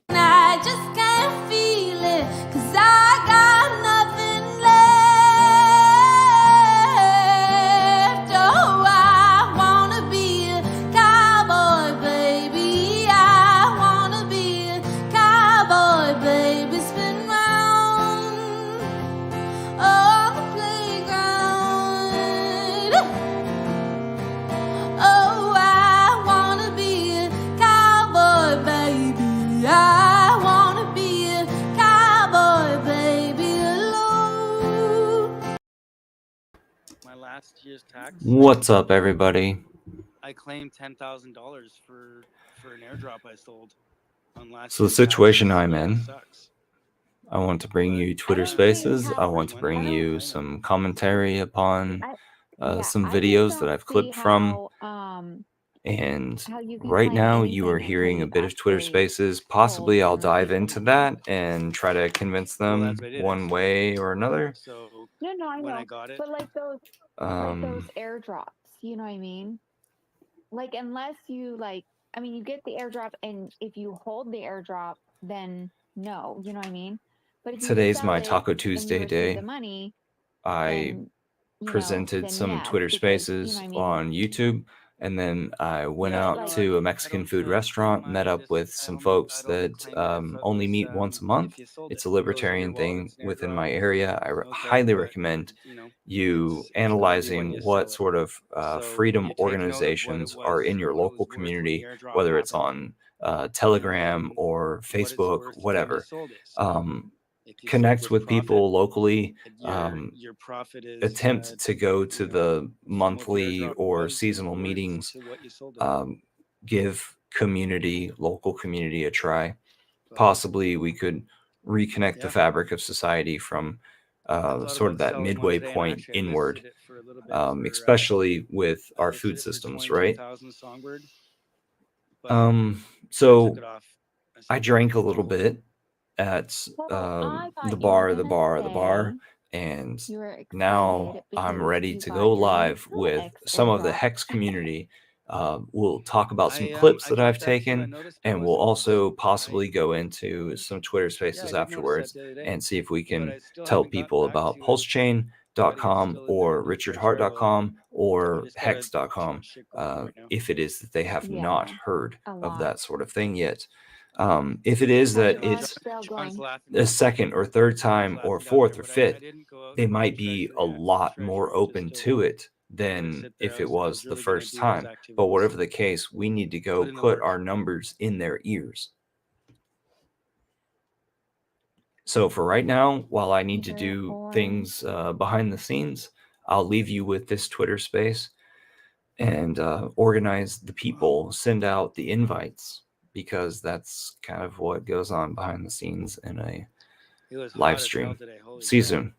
I just can't feel it, 'cause I got nothing left. Oh, I wanna be a cowboy, baby. I wanna be a cowboy, baby. Spin round on the playground. Oh, I wanna be a cowboy, baby. I wanna be a cowboy, baby, alone. My last year's tax. What's up, everybody? I claimed $10,000 for an airdrop I sold on last. So the year's situation taxes. I'm in, Sucks. I want to bring you Twitter don't think Spaces. how- I want to bring I you know. some commentary upon some I just videos that don't I've see clipped from. how, And how you can right claim now, you are anything until hearing a you've bit of Twitter actually Spaces. told Possibly I'll the dive people. into that and try to convince them that's what I did. one way or another. So No, I when know. I got it, But like those airdrops, you know what I mean? Like unless you you get the airdrop, and if you hold the airdrop, then no, you know what I mean? But if you Today's sell my it Taco and you Tuesday receive day. the money, I then presented then some yes, Twitter because, Spaces you know what I mean? on YouTube, and then I went Yeah, out no, to a I Mexican don't food claim restaurant, met money. up This with is- some I'd folks only that claim it if it only was, meet once a if month. you sold It's it. a It goes into libertarian your wallet, thing it's an within airdrop. my area. I Okay, highly but, recommend you know, you it's gonna be when analyzing you what sell it. sort of So freedom you take note of what it organizations are in your what it local was worth when the community, airdrop whether it's happened, on Telegram then or what it's Facebook, worth when you whatever. sold it. So if you sold Connect with with profit, people locally. your profit is Attempt to go to the from what the monthly airdrop or was seasonal worth meetings. to what you sold it. Give local community a try. But Possibly we could reconnect the yeah, fabric of society from I thought sort of about that selling one midway today, and point actually I inward, listed it for a little bit for especially with I our listed food it for systems, right? 22,000 Songbird, but I took So it off. I drank a little bit at Well, I the thought you were bar, gonna say and you were excited now I'm because ready you to got go your live About with HEX some of the airdrop. HEX community. We'll talk about some clips I that got I've that too. I taken, noticed it and we'll wasn't also posted. possibly go into some Twitter Yeah, I Spaces did notice that afterwards the other day, and see if we but can I still tell haven't gotten people back about to it. But it's pulsechain.com still in there or under the fresh air well. richardhart.com I or just got too hex.com much shit going on right now. if it is that they have Yeah, not heard a of lot. that sort of thing yet. If it is that it's Still John's going. laughing a down second or third time John's or laughing down fourth there, or but fifth, I didn't go out they and buy might be treasure a yet. lot Treasure more was open just to it let it than sit there. if I it was was the really gonna first do those time. But activities. whatever the case, we need to go Put in the put work. our numbers in their ears. So for right now, while I need to do things behind the scenes, I'll leave you with this Twitter space and organize the people, send out the invites, because that's kind of what goes on behind the scenes in a It was live hot as hell stream. today. Holy See you crap. soon.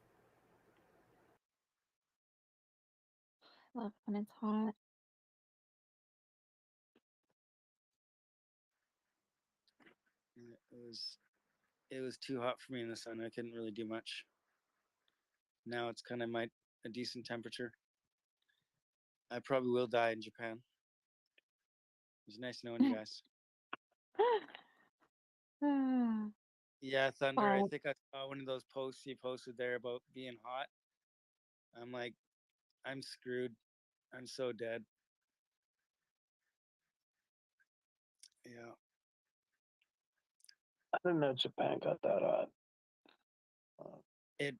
Love when it's hot. It was too hot for me in the sun. I couldn't really do much. Now it's kind of a decent temperature. I probably will die in Japan. It was nice knowing you guys. Yeah, Thunder. I think I saw one of those posts you posted there about being hot. I'm like, I'm screwed. I'm so dead. Yeah. I didn't know Japan got that hot. It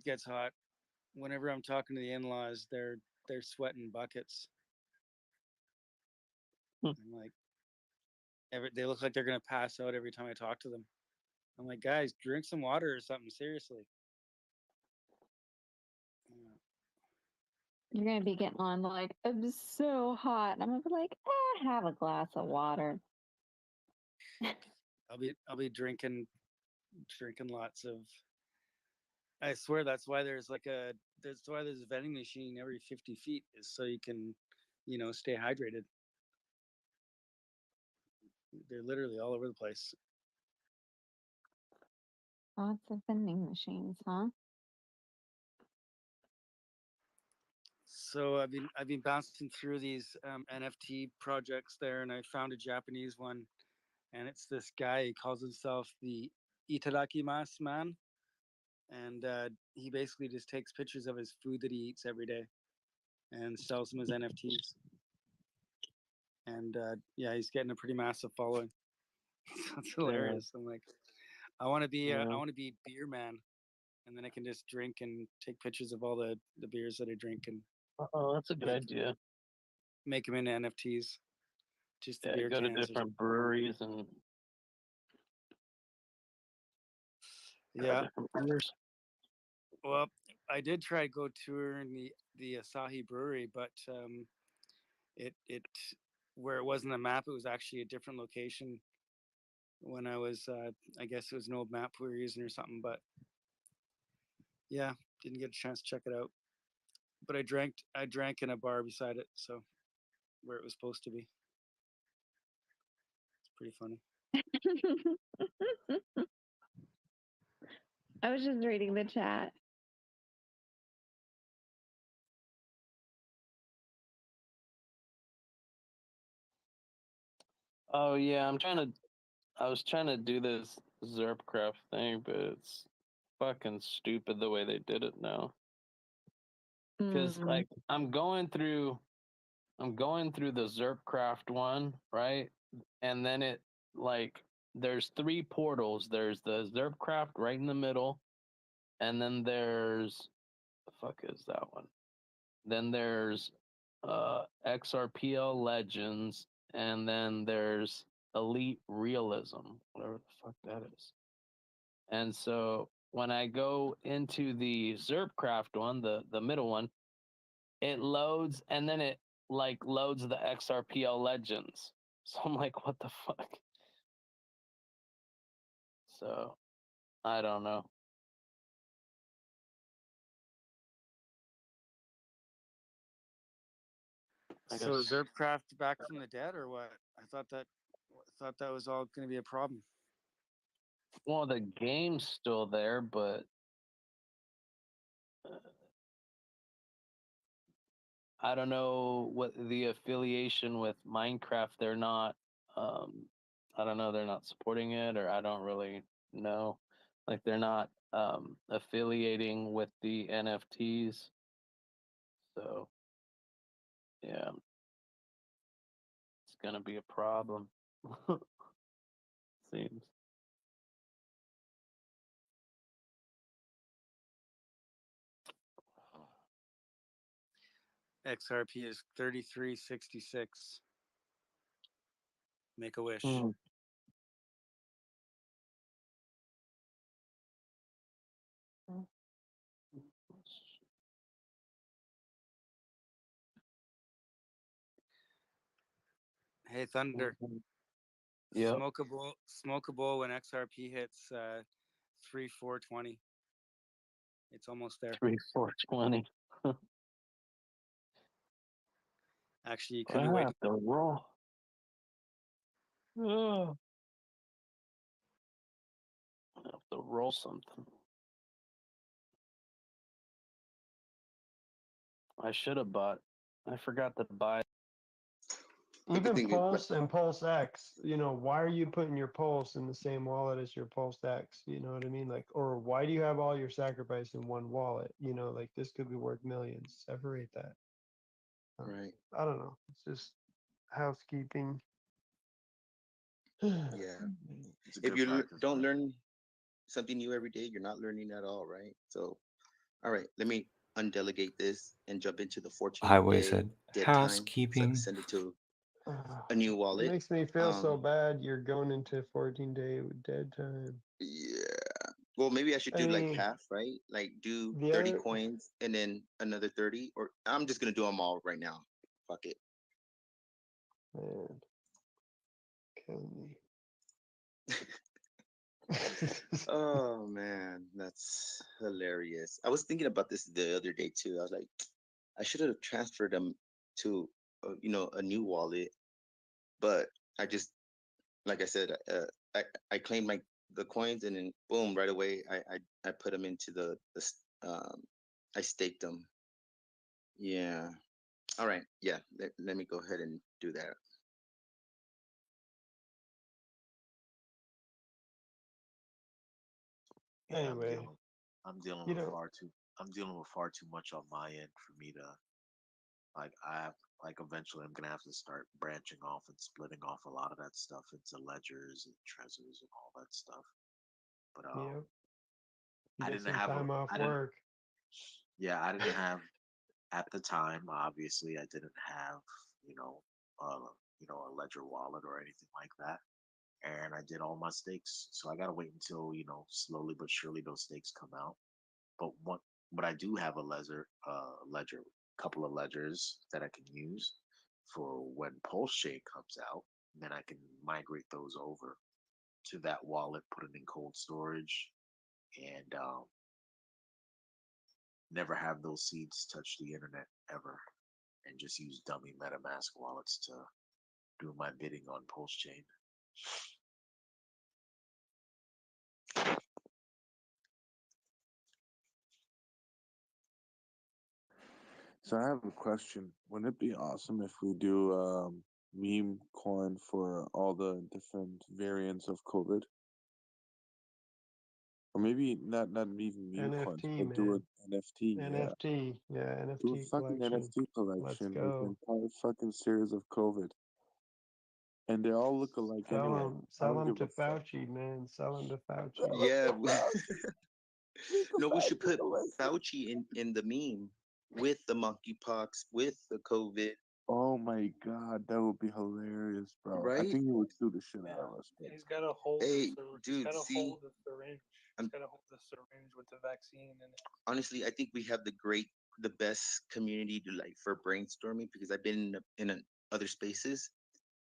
gets hot. Whenever I'm talking to the in-laws, they're sweating buckets. I'm like, they look like they're gonna pass out every time I talk to them. I'm like, guys, drink some water or something. Seriously. You're gonna be getting on like, I'm so hot. And I'm gonna be like, have a glass of water. I'll be drinking lots of. I swear that's why there's a vending machine every 50 feet, is so you can, stay hydrated. They're literally all over the place. Lots of vending machines, huh? So I've been bouncing through these NFT projects there, and I found a Japanese one, and it's this guy. He calls himself the Itadakimasu man, and he basically just takes pictures of his food that he eats every day and sells them as NFTs. And yeah, he's getting a pretty massive following. So it's Yeah, hilarious. I'm like, I yeah. want to be beer man, and then I can just drink and take pictures of all the beers that I drink and Oh, that's a good make idea. make them into NFTs, just the Yeah, beer go to cans or something. different breweries and try Yeah. different beers. Well, I did try to go touring the Asahi Brewery, but it where it wasn't a map, it was actually a different location. When I was, I guess it was an old map we were using or something. But yeah, didn't get a chance to check it out. But I drank in a bar beside it, so where it was supposed to be. It's pretty funny. I was just reading the chat. Oh yeah, I was trying to do this Zerpcraft thing, but it's fucking stupid the way they did it now. Cause Mm. like I'm going through the Zerpcraft one, right? And then it like there's three portals. There's the Zerpcraft right in the middle, and then there's the fuck is that one? Then there's XRPL Legends, and then there's Elite Realism, whatever the fuck that is. And so when I go into the Zerpcraft one, the middle one, it loads and then it like loads the XRPL Legends. So I'm like, what the fuck? So I don't know. I So is guess Zerpcraft back from the dead or what? I thought that was all going to be a problem. well the game's still there, but uh, I don't know what the affiliation with Minecraft. They're not. Um, I don't know. They're not supporting it, or I don't really know. Like they're not affiliating with the NFTs. So yeah, it's gonna be a problem. Seems. XRP is 3366. Make a wish. Hmm. Hey Thunder, Yep. smoke a bowl when XRP hits 3420. It's almost there. 3420. Actually, you I could be waiting. have to roll. Oh, I have to roll something. I should have bought. I forgot to buy. But the Even thing is, Pulse and Pulse X, why are you putting your Pulse in the same wallet as your Pulse X? You know what I mean? Like, or why do you have all your sacrifice in one wallet? Like this could be worth millions. Separate that. right? I don't know. It's just housekeeping. Yeah. It's a If good you practice, don't man. learn something new every day, you're not learning at all, right? So, all right, let me undelegate this and jump into the 14 Highway day said dead time. housekeeping. Send it to a new It wallet. makes me feel so Um, bad. You're going into 14-day dead time. yeah. Well, maybe I should I do like mean, half, right? Like do the 30 other coins and then another 30, or I'm just gonna do them all right now. Fuck it. man, killing me. Oh man, that's hilarious. I was thinking about this the other day too. I was like, I should have transferred them to, a new wallet, but I just, like I said, I claimed the coins and then boom, right away, I put them into I staked them. Yeah. All right. Yeah. Let me go ahead and do that. Yeah, Anyway, I'm dealing you with know, I'm dealing with far too much on my end for me to like I have like eventually I'm gonna have to start branching off and splitting off a lot of that stuff into ledgers and treasures and all that stuff. But you know, you I get didn't some have a time off I didn't work. yeah, I didn't have at the time, obviously I didn't have, you know, a ledger wallet or anything like that. And I did all my stakes. So I gotta wait until, slowly but surely those stakes come out. But I do have a ledger, couple of ledgers that I can use for when Pulse Chain comes out. Then I can migrate those over to that wallet, put it in cold storage, and never have those seeds touch the internet ever, and just use dummy MetaMask wallets to do my bidding on Pulse Chain. So I have a question. Wouldn't it be awesome if we do meme coin for all the different variants of COVID? Or maybe not even meme coins, NFT, but do man. an NFT, yeah. NFT. Yeah, Do a NFT fucking collection. NFT Let's collection with the go. entire fucking series of COVID. And they all look alike anyway. I Sell don't them give to a fuck. Fauci, man. Sell them to Fauci. Yeah. Think No, we about should the put collection. Fauci in the meme with the monkeypox, with the COVID, Oh my god, that would be hilarious, bro. I right? think he would sue the shit out Yeah, of us, but he's got to hold the Hey, he's got dude, to see, hold the syringe. He's I'm got to hold the syringe with the vaccine in it. honestly, I think we have the best community to like for brainstorming because I've been other spaces,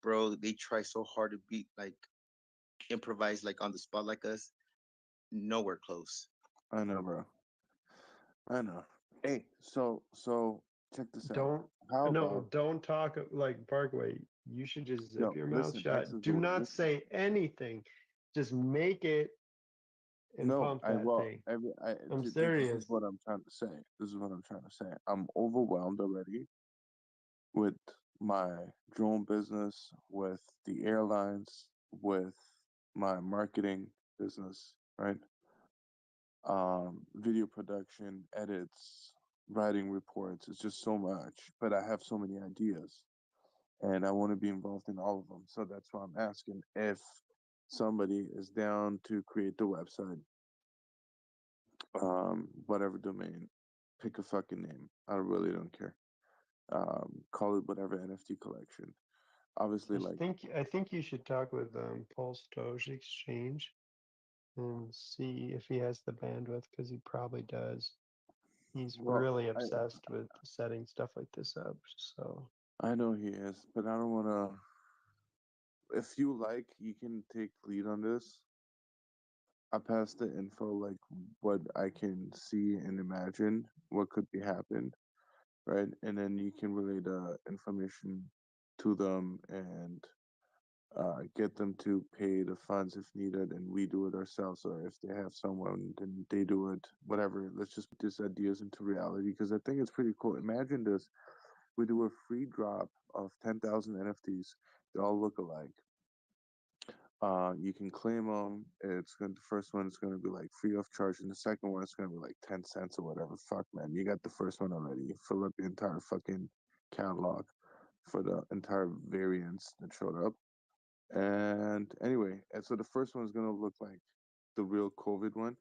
bro. They try so hard to be like improvise like on the spot like us. Nowhere close. I know, bro. I know. Hey, so check this out. Don't How no, about don't talk like Parkway. You should just zip yo? your mouth Listen, shut. this is Do what. not Listen. say anything. Just make it and No, pump I that will. thing. Every. I'm This is serious. what I'm trying to say. This is what I'm trying to say. I'm overwhelmed already with my drone business, with the airlines, with my marketing business, right? Video production, edits, writing reports. It's just so much, but I have so many ideas, and I want to be involved in all of them. So that's why I'm asking if somebody is down to create the website, whatever domain, pick a fucking name. I really don't care. Call it whatever NFT collection. Obviously, like, I think you should talk with Pulse Doge Exchange and see if he has the bandwidth because he probably does. He's well, really obsessed with setting stuff like this up. So I know he is, but I don't want to. If you like, you can take lead on this. I pass the info, like what I can see and imagine what could be happened, right? And then you can relay the information to them and get them to pay the funds if needed, and we do it ourselves. Or if they have someone, then they do it. Whatever. Let's just put these ideas into reality because I think it's pretty cool. Imagine this: we do a free drop of 10,000 NFTs. They all look alike. You can claim them. The first one is gonna be like free of charge, and the second one is gonna be like 10 cents or whatever. Fuck, man, you got the first one already. You fill up the entire fucking catalog for the entire variants that showed up. And anyway, and so the first one is gonna look like the real COVID one,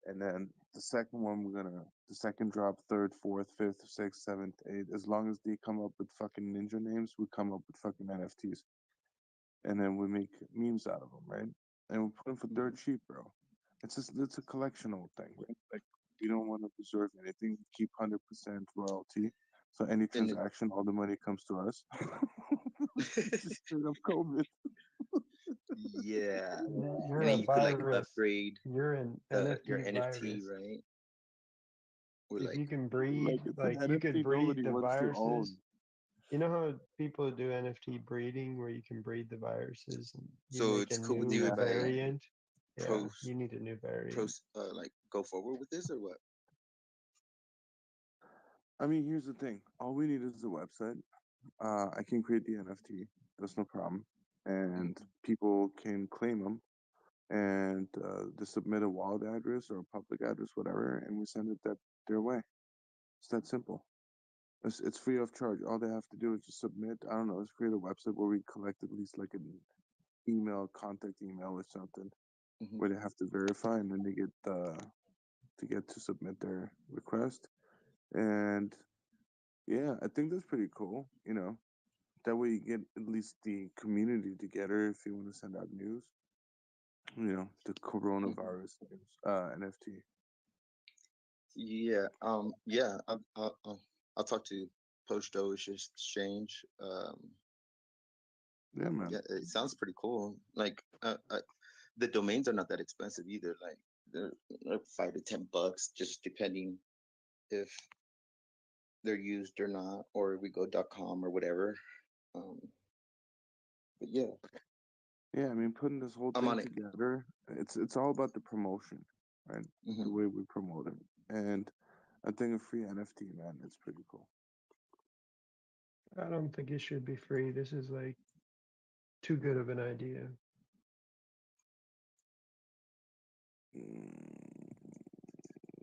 and then the second drop, third, fourth, fifth, sixth, seventh, eighth. As long as they come up with fucking ninja names, we come up with fucking NFTs, and then we make memes out of them, right? And we put them for dirt cheap, bro. It's a collectional thing, right? Like we don't want to preserve anything. We keep 100% royalty. So any And it, transaction, all the money comes to us. It's just straight up COVID. yeah, you're and a then you could like virus. upgrade You're an your NFT NFT, virus. right? Or If like you can breed, Like it's an like you could NFT breed nobody the wants to viruses. own. You know how people do NFT breeding where you can breed the viruses and you so make a it's cool with new you Yeah. if I variant? Yeah, pros you need a new variant. pros like go forward with this or what? I mean, here's the thing. All we need is the website. I can create the NFT. That's no problem, and people can claim them, and they submit a wallet address or a public address, whatever, and we send it their way. It's that simple. It's free of charge. All they have to do is just submit. I don't know. Let's create a website where we collect at least like an email, contact email or something, Mhm. where they have to verify, and then they get to submit their request. And yeah, I think that's pretty cool. That way you get at least the community together if you want to send out news. The Mhm. coronavirus news, NFT. Yeah. Yeah. I'll talk to Post Exchange. Yeah, man. Yeah, it sounds pretty cool. Like, the domains are not that expensive either. Like, they're like $5 to $10, just depending if they're used or not, or we go .com or whatever. Um, but yeah, Yeah, I mean, putting this whole I'm thing on it. together, it's all about the promotion, right? The Hmm. way we promote it, and I think a free NFT, man, it's pretty cool. I don't think it should be free. This is like too good of an idea. Mm,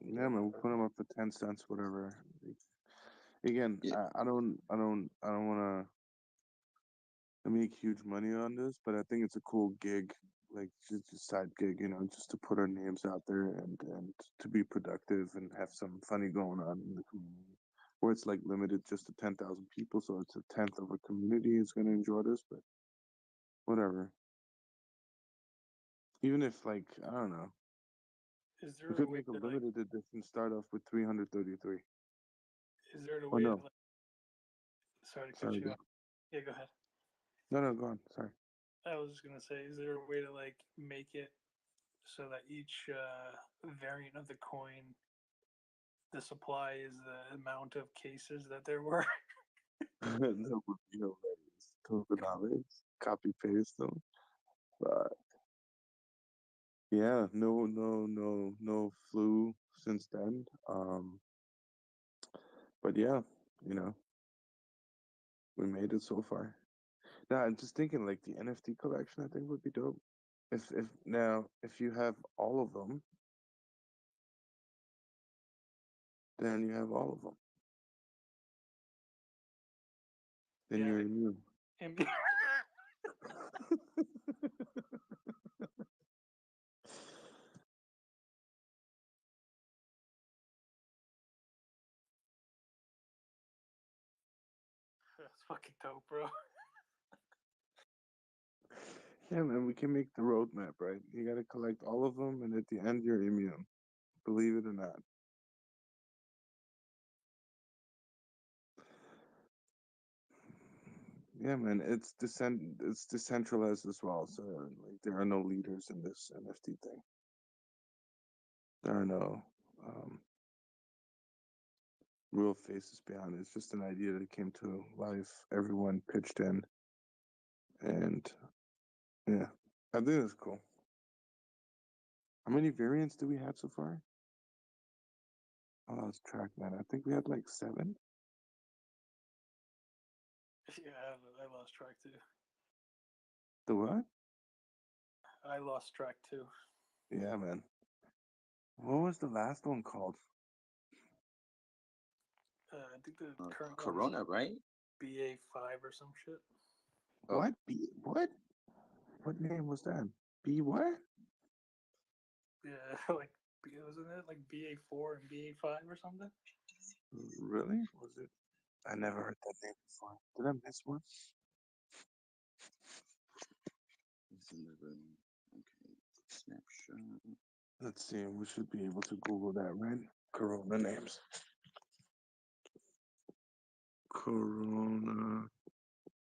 yeah, man, we'll put them up for 10 cents, whatever. Again, Yeah. I don't want to make huge money on this, but I think it's a cool gig, like just a side gig, just to put our names out there and to be productive and have some funny going on in the community. Where it's like limited just to 10,000 people, so it's a tenth of a community is going to enjoy this, but whatever. Even if like I don't know, Is we there a could way make a to like? limited edition start off with 333. Is there a Oh way to no, like? Sorry to cut sorry, you off. Yeah, go ahead. no, go on. Sorry. I was just gonna say, is there a way to like make it so that each variant of the coin, the supply is the amount of cases that there were? That would be hilarious. Tokenomics, copy paste them. But yeah, no flu since then. But yeah, you know, we made it so far. Now I'm just thinking like the NFT collection I think would be dope. If you have all of them, then you have all of them. Then Yeah, you're immune. and that's fucking dope, bro. Yeah, man, we can make the roadmap, right? You gotta collect all of them, and at the end, you're immune. Believe it or not. Yeah, man, it's decentralized as well. So like, there are no leaders in this NFT thing. There are no um, real faces behind it. It's just an idea that came to life. Everyone pitched in, and yeah, I think it's cool. How many variants do we have so far? I lost track, man. I think we had like 7. Yeah, I lost track too. The what? I lost track too. Yeah, man. What was the last one called? I think the current one is Corona, right? BA5 or some shit. Oh, What? What? What name was that? B what? Yeah, like wasn't it like BA4 and BA5 or something? Really? Was it? I never heard that name before. Did I miss one? it's in the room. Okay, snapshot. Let's see. We should be able to Google that, right? Corona names. Corona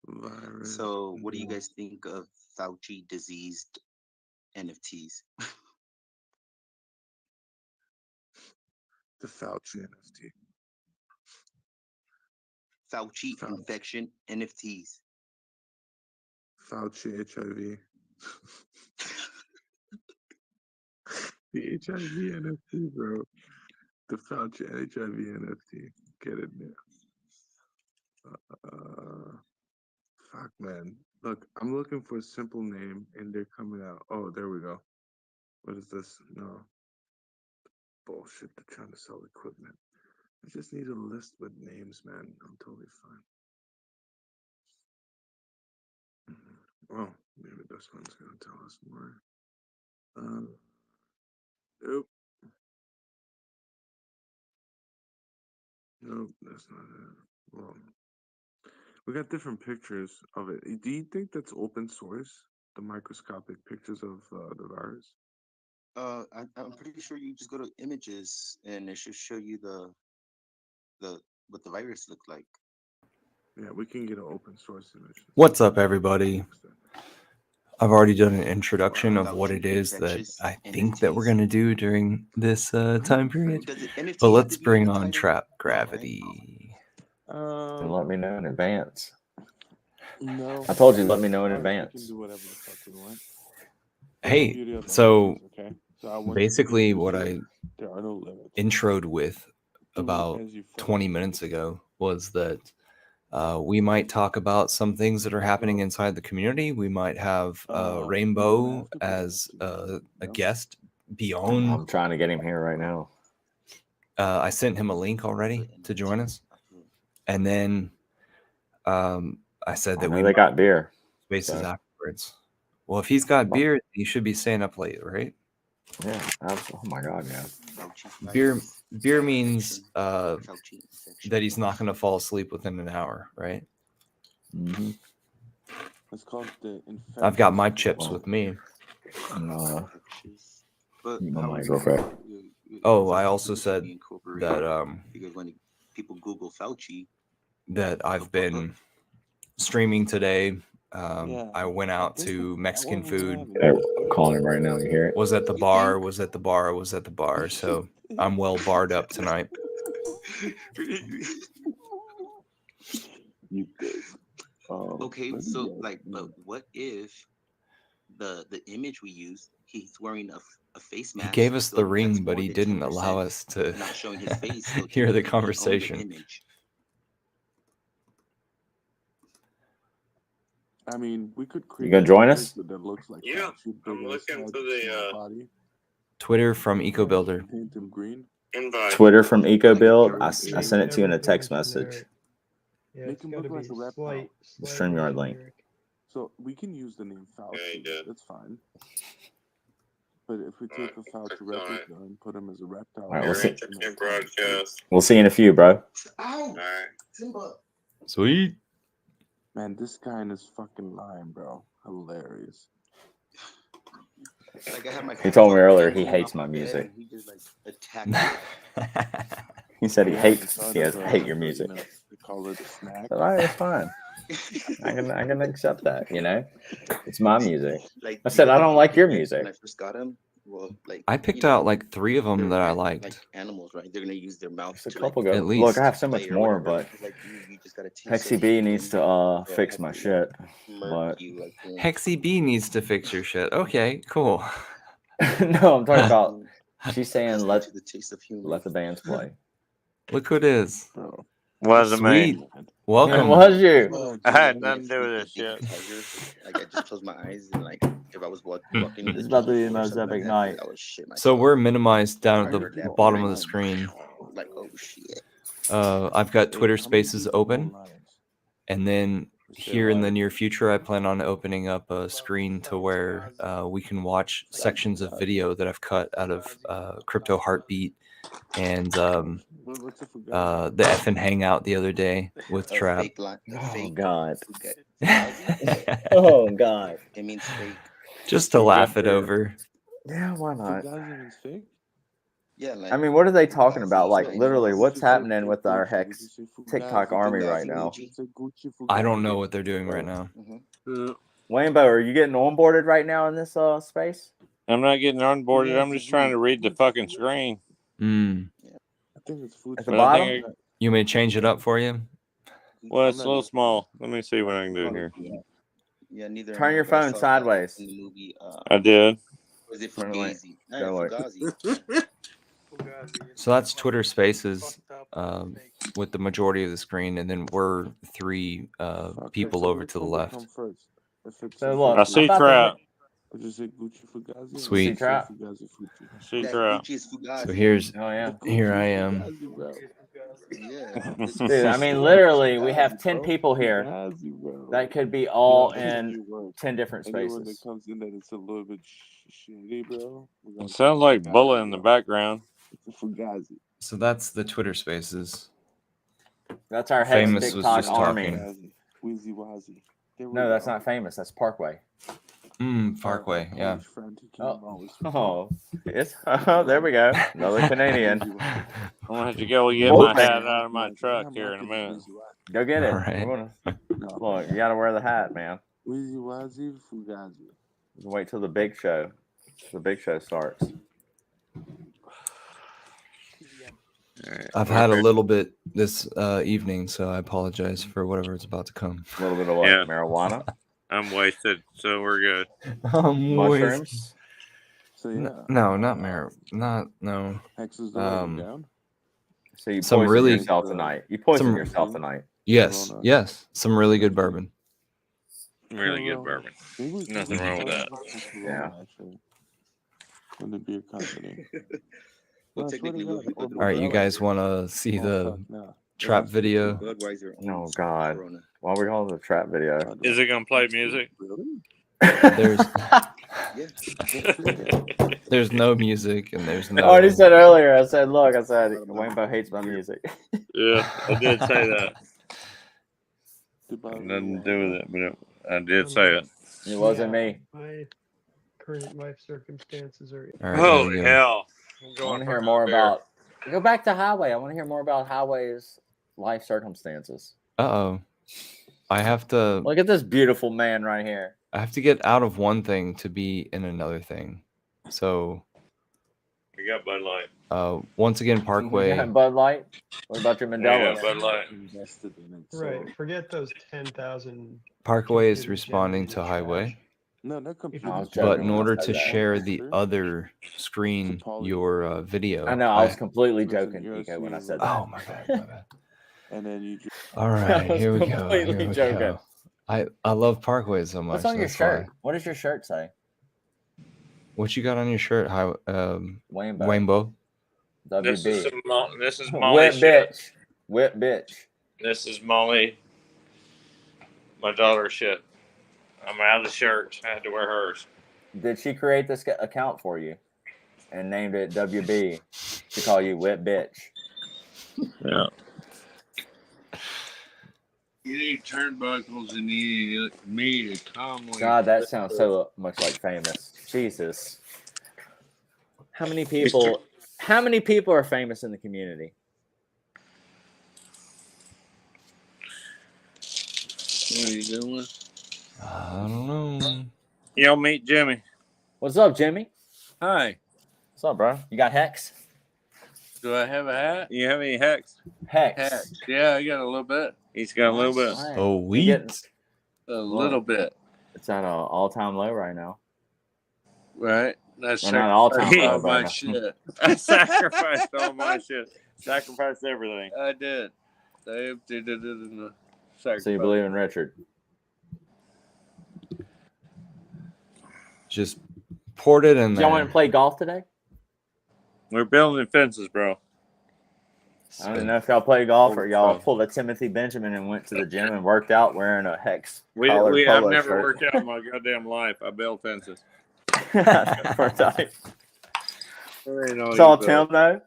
virus. So, what do you No. guys think of Fauci diseased NFTs? The Fauci NFT. Fauci Fauci, infection NFTs. Fauci HIV. The HIV NFT, bro. The Fauci HIV NFT. get it. Fuck, man. Look, I'm looking for a simple name, and they're coming out. Oh, there we go. What is this? No. Bullshit. They're trying to sell equipment. I just need a list with names, man. I'm totally fine. Well, maybe this one's gonna tell us more. Nope. Nope, that's not it. Well, we got different pictures of it. Do you think that's open source? The microscopic pictures of the virus? I'm pretty sure you just go to images and it should show you the what the virus looked like. Yeah, we can get an open source image. What's up, everybody? I've already done an introduction Or of what Fauci it is that infectious I think that we're entities. going to do during this time period. Does it NFT But have let's to be in bring the on title? Trap No, right? Gravity. And let me know in advance. No. I told you, let me know in We advance. can do whatever the fuck we want. Hey, so okay. So I want basically you to what say I there are no limits. introed with Do about as you fucking 20 minutes ago was that we might talk about some things that are happening inside the community. We might have you don't Rainbow have to put as it together, a no? guest beyond. I'm trying to get him here right now. I sent him a link already to join us. And then I said I that know we they got beer. spaces so- afterwards. Well, if he's got beer, he should be staying up late, right? Yeah, absolutely. Oh my god, yeah. Beer means Fauci infection. that he's not going to fall asleep within an hour, right? Mm-hmm. It's called the I've got my infectious chips Well, with me. Infectious. But My how mic is real quick. Oh, I also Fauci said be incorporated? that Because when people Google Fauci, that I've been streaming today. Yeah, I went out to Mexican food. Yeah, I'm calling him right now. You hear it? Was at the You bar. think? Was at the bar. Was at the bar. So I'm well barred up tonight. You did. Okay, Let me so guess. like, but what if the image we use, he's wearing a face He mask? gave us so the that's ring, more but he than didn't 10% allow us to not showing his face. So hear the technically, he owned the conversation. image. I mean, we could create. You gonna join us? That looks like Yeah, Fauci, I'm big looking ass for head, the small body. Twitter from EcoBuilder. Paint him green. invite. Twitter from Like an EcoBuild. arrow I with Yeah, sent it to you in a everything's text message. generic. Yeah, Make it's him got to look be like a reptile. slightly StreamYard link. generic. So we can use the name Fauci. Yeah, he did. That's fine. But if we take a Fauci clicked on replica it. and put him as a reptile, All right, Here, we'll see. internet broadcast. We'll see you in a few, bro. Ow, All right. Simba! Sweet. man, this guy in his fucking line, bro, hilarious. Like I had my He phone told me up, earlier like, he leaning hates off my bed, music. and he just like attacked me. He said he Yeah, hates. the He has son of hate your music. You know, they call it a snack. But all right, it's fine. I can accept that. You know, it's my music. Like I said I don't like your music. When I first got him, well, like I picked out like 3 of them they're that I like liked. animals, right? They're gonna use their mouth There's a to couple like go. At Look, least. I have so much play or more, whatever. but It's like you just gotta taste Hexy it B and needs then to they'll fix have my to, shit. murk But you, like, boom. Hexy B needs to fix your shit. Okay, cool. no, I'm talking about. Boom. She's saying Accustomed let to the taste of human. let the bands play. Look who it is. Bro. Wasn't Sweet. me. It Welcome. was you. Oh, I dude, had like, when nothing to do with this sleep, shit. Tiger, like I just close my eyes and like if I was walking in the It's about to be the jungle or most something like epic that, night. dude, I would shit myself. So we're minimized down I at heard the that bottom of boom, the screen. like oh shit. I've got Twitter Hey, how many Spaces people open, more lines? and then We say here in the live. near future, I plan on opening up a screen to where we can watch sections of video that I've cut out of Crypto Heartbeat and What's it for guys? the effing hangout the other day with A Trap. fake line. A Oh fake God. Fugazi? Oh God. It means fake. Just to Too laugh good it for- over. Yeah, why not? Fugazi means fake? Yeah, like I mean, what are they talking Fugazi, about? Like, Chinese. literally, Would what's you say happening with our Gucci? Would Hex you say TikTok Fugazi? army Fugazi right now? Gucci. Would you say Gucci, I don't Fugazi? know what they're doing right now. Waynebo, are you getting onboarded right now in this space? I'm not getting onboarded. Yeah, I'm just trying to read the fucking screen. Mm. I think it's food. At the But I bottom? think You may change it up for you. well, I'm it's a not little looking. small. Let me see what I can do here. Yeah, neither Turn am I, your but I phone saw that sideways. in the movie. I did. Was it Turn away. Fugazi? No, Go away. Fugazi. Fugazi. So that's It's Twitter Spaces fucked up fake. with the majority of the screen, and then we're three Okay, people so over which to the one would left. come first? If it's So a look, I I'm see about to hit. Trout. would you say Gucci Fugazi? Sweet. See Trout. Fugazi Fuji. I see That Trout. Gucci is So Fugazi. here's Oh yeah, The here Gucci I am. Fugazi, bro. Yeah. This dude. I is mean, Gucci literally, we have Fugazi, 10 bro. people here Fugazi, bro. that could be You all know, that's in new word. 10 different Anyone that spaces. comes in that it's a little bit shady, bro. We're It gonna sounds say like Bullet Fugazi, in the bro. background. It's a Fugazi. So that's the Twitter Spaces. That's our Hex Famous was TikTok just army. talking. Fugazi. Wheezy Wazzy. There we No, that's go. not famous. That's Parkway. Parkway, My yeah. Polish friend who came Oh, always with me. oh, it's there we go. Another Canadian. Wheezy Wazzy. I'm gonna have to go get Both my of hat them. out of my Wazzy. truck I'm here in a rocking the minute. Wheezy Wazzy. Go get it. All right. We wanna, No, look, you got to wear the hat, man. Wheezy Wazzy Fugazi. Wait till the big show. The big show starts. I've had a little bit this evening, so I apologize for whatever is about to come. A little bit of what? Yeah. Marijuana? I'm wasted, so we're good. Mushrooms? So yeah. No, not no. Hex is the writing down. So you Some poisoned really- yourself tonight. You poisoned some- yourself tonight. Yes, Corona. yes. Some really good bourbon. Really good bourbon. Maybe we can Nothing get wrong with started that. with some Corona, Yeah. actually. From the beer company. Well, No, I swear to technically, we'll God, hit or the All right, you guys Budweiser. want to see Oh, the fuck, no. trap video? Budweiser Oh, owns God. Corona. Why are we calling it a trap video? Is it gonna play music? Really? There's Yeah. there's no music and there's I no. already said earlier, I said Waybo hates my music. Yeah, I did say that. Goodbye, Nothing to Marijuana. do with it, but I did say it. It wasn't me. My current life circumstances are. All right, here we Holy go. hell! I'm I going want to for hear another more beer. about. Go back to Highway. I want to hear more about Highway's life circumstances. Uh-oh. I have to Look at this beautiful man right here. get out of one thing to be in another thing. So We got Bud Light. once again, You Parkway. got Bud Light. What about your Yeah, Mandela? Bud Light. Invested in it. Right. So, Forget those 10,000. Parkway is computer responding generated to Highway, trash. no, not computer. I was but joking in when I order said to that. share the other screen, Poly- your video. I know. I was completely Listen, joking, you're a Nico, when I CEO. said that. Oh my bad, my bad. And then you just All right, was here we go. completely Here we joking. go. I love Parkway so much. What's on your that's why. shirt? What does your shirt say? What you got on your shirt? Wayne Rainbow. This is WB. this is Whip Molly's shit. bitch. Whip bitch. This is Molly, my daughter's shit. I'm out of the shirts. I had to wear hers. Did she create this account for you and named it WB to call you whip bitch? Yeah. You need turnbuckles and you need me to calmly. God, that sounds so much like famous. Jesus. How many people are famous in the community? What are you doing? I don't know. Y'all meet Jimmy. What's up, Jimmy? Hi. What's up, bro? You got Hex? Do I have a hat? You have any Hex? Hex. Hat. Yeah, I got a little bit. He's got a little bit. Right. Oh, You wheat. getting- A little bit. It's at an all-time low right now. Right? That's Well, not all-time low, all but- my shit. I sacrificed all my shit. Sacrificed everything. I did. They did it in the sacrifice. So you believe in Richard? Just poured it in Did y'all want there. to play golf today? We're building fences, bro. I don't know if y'all play golf or y'all pulled a Timothy Benjamin and went to the gym and worked out wearing a Hex collared I've polo never shirt. worked out in my goddamn life. I build fences. First time. There ain't no Saw you Tim build. though.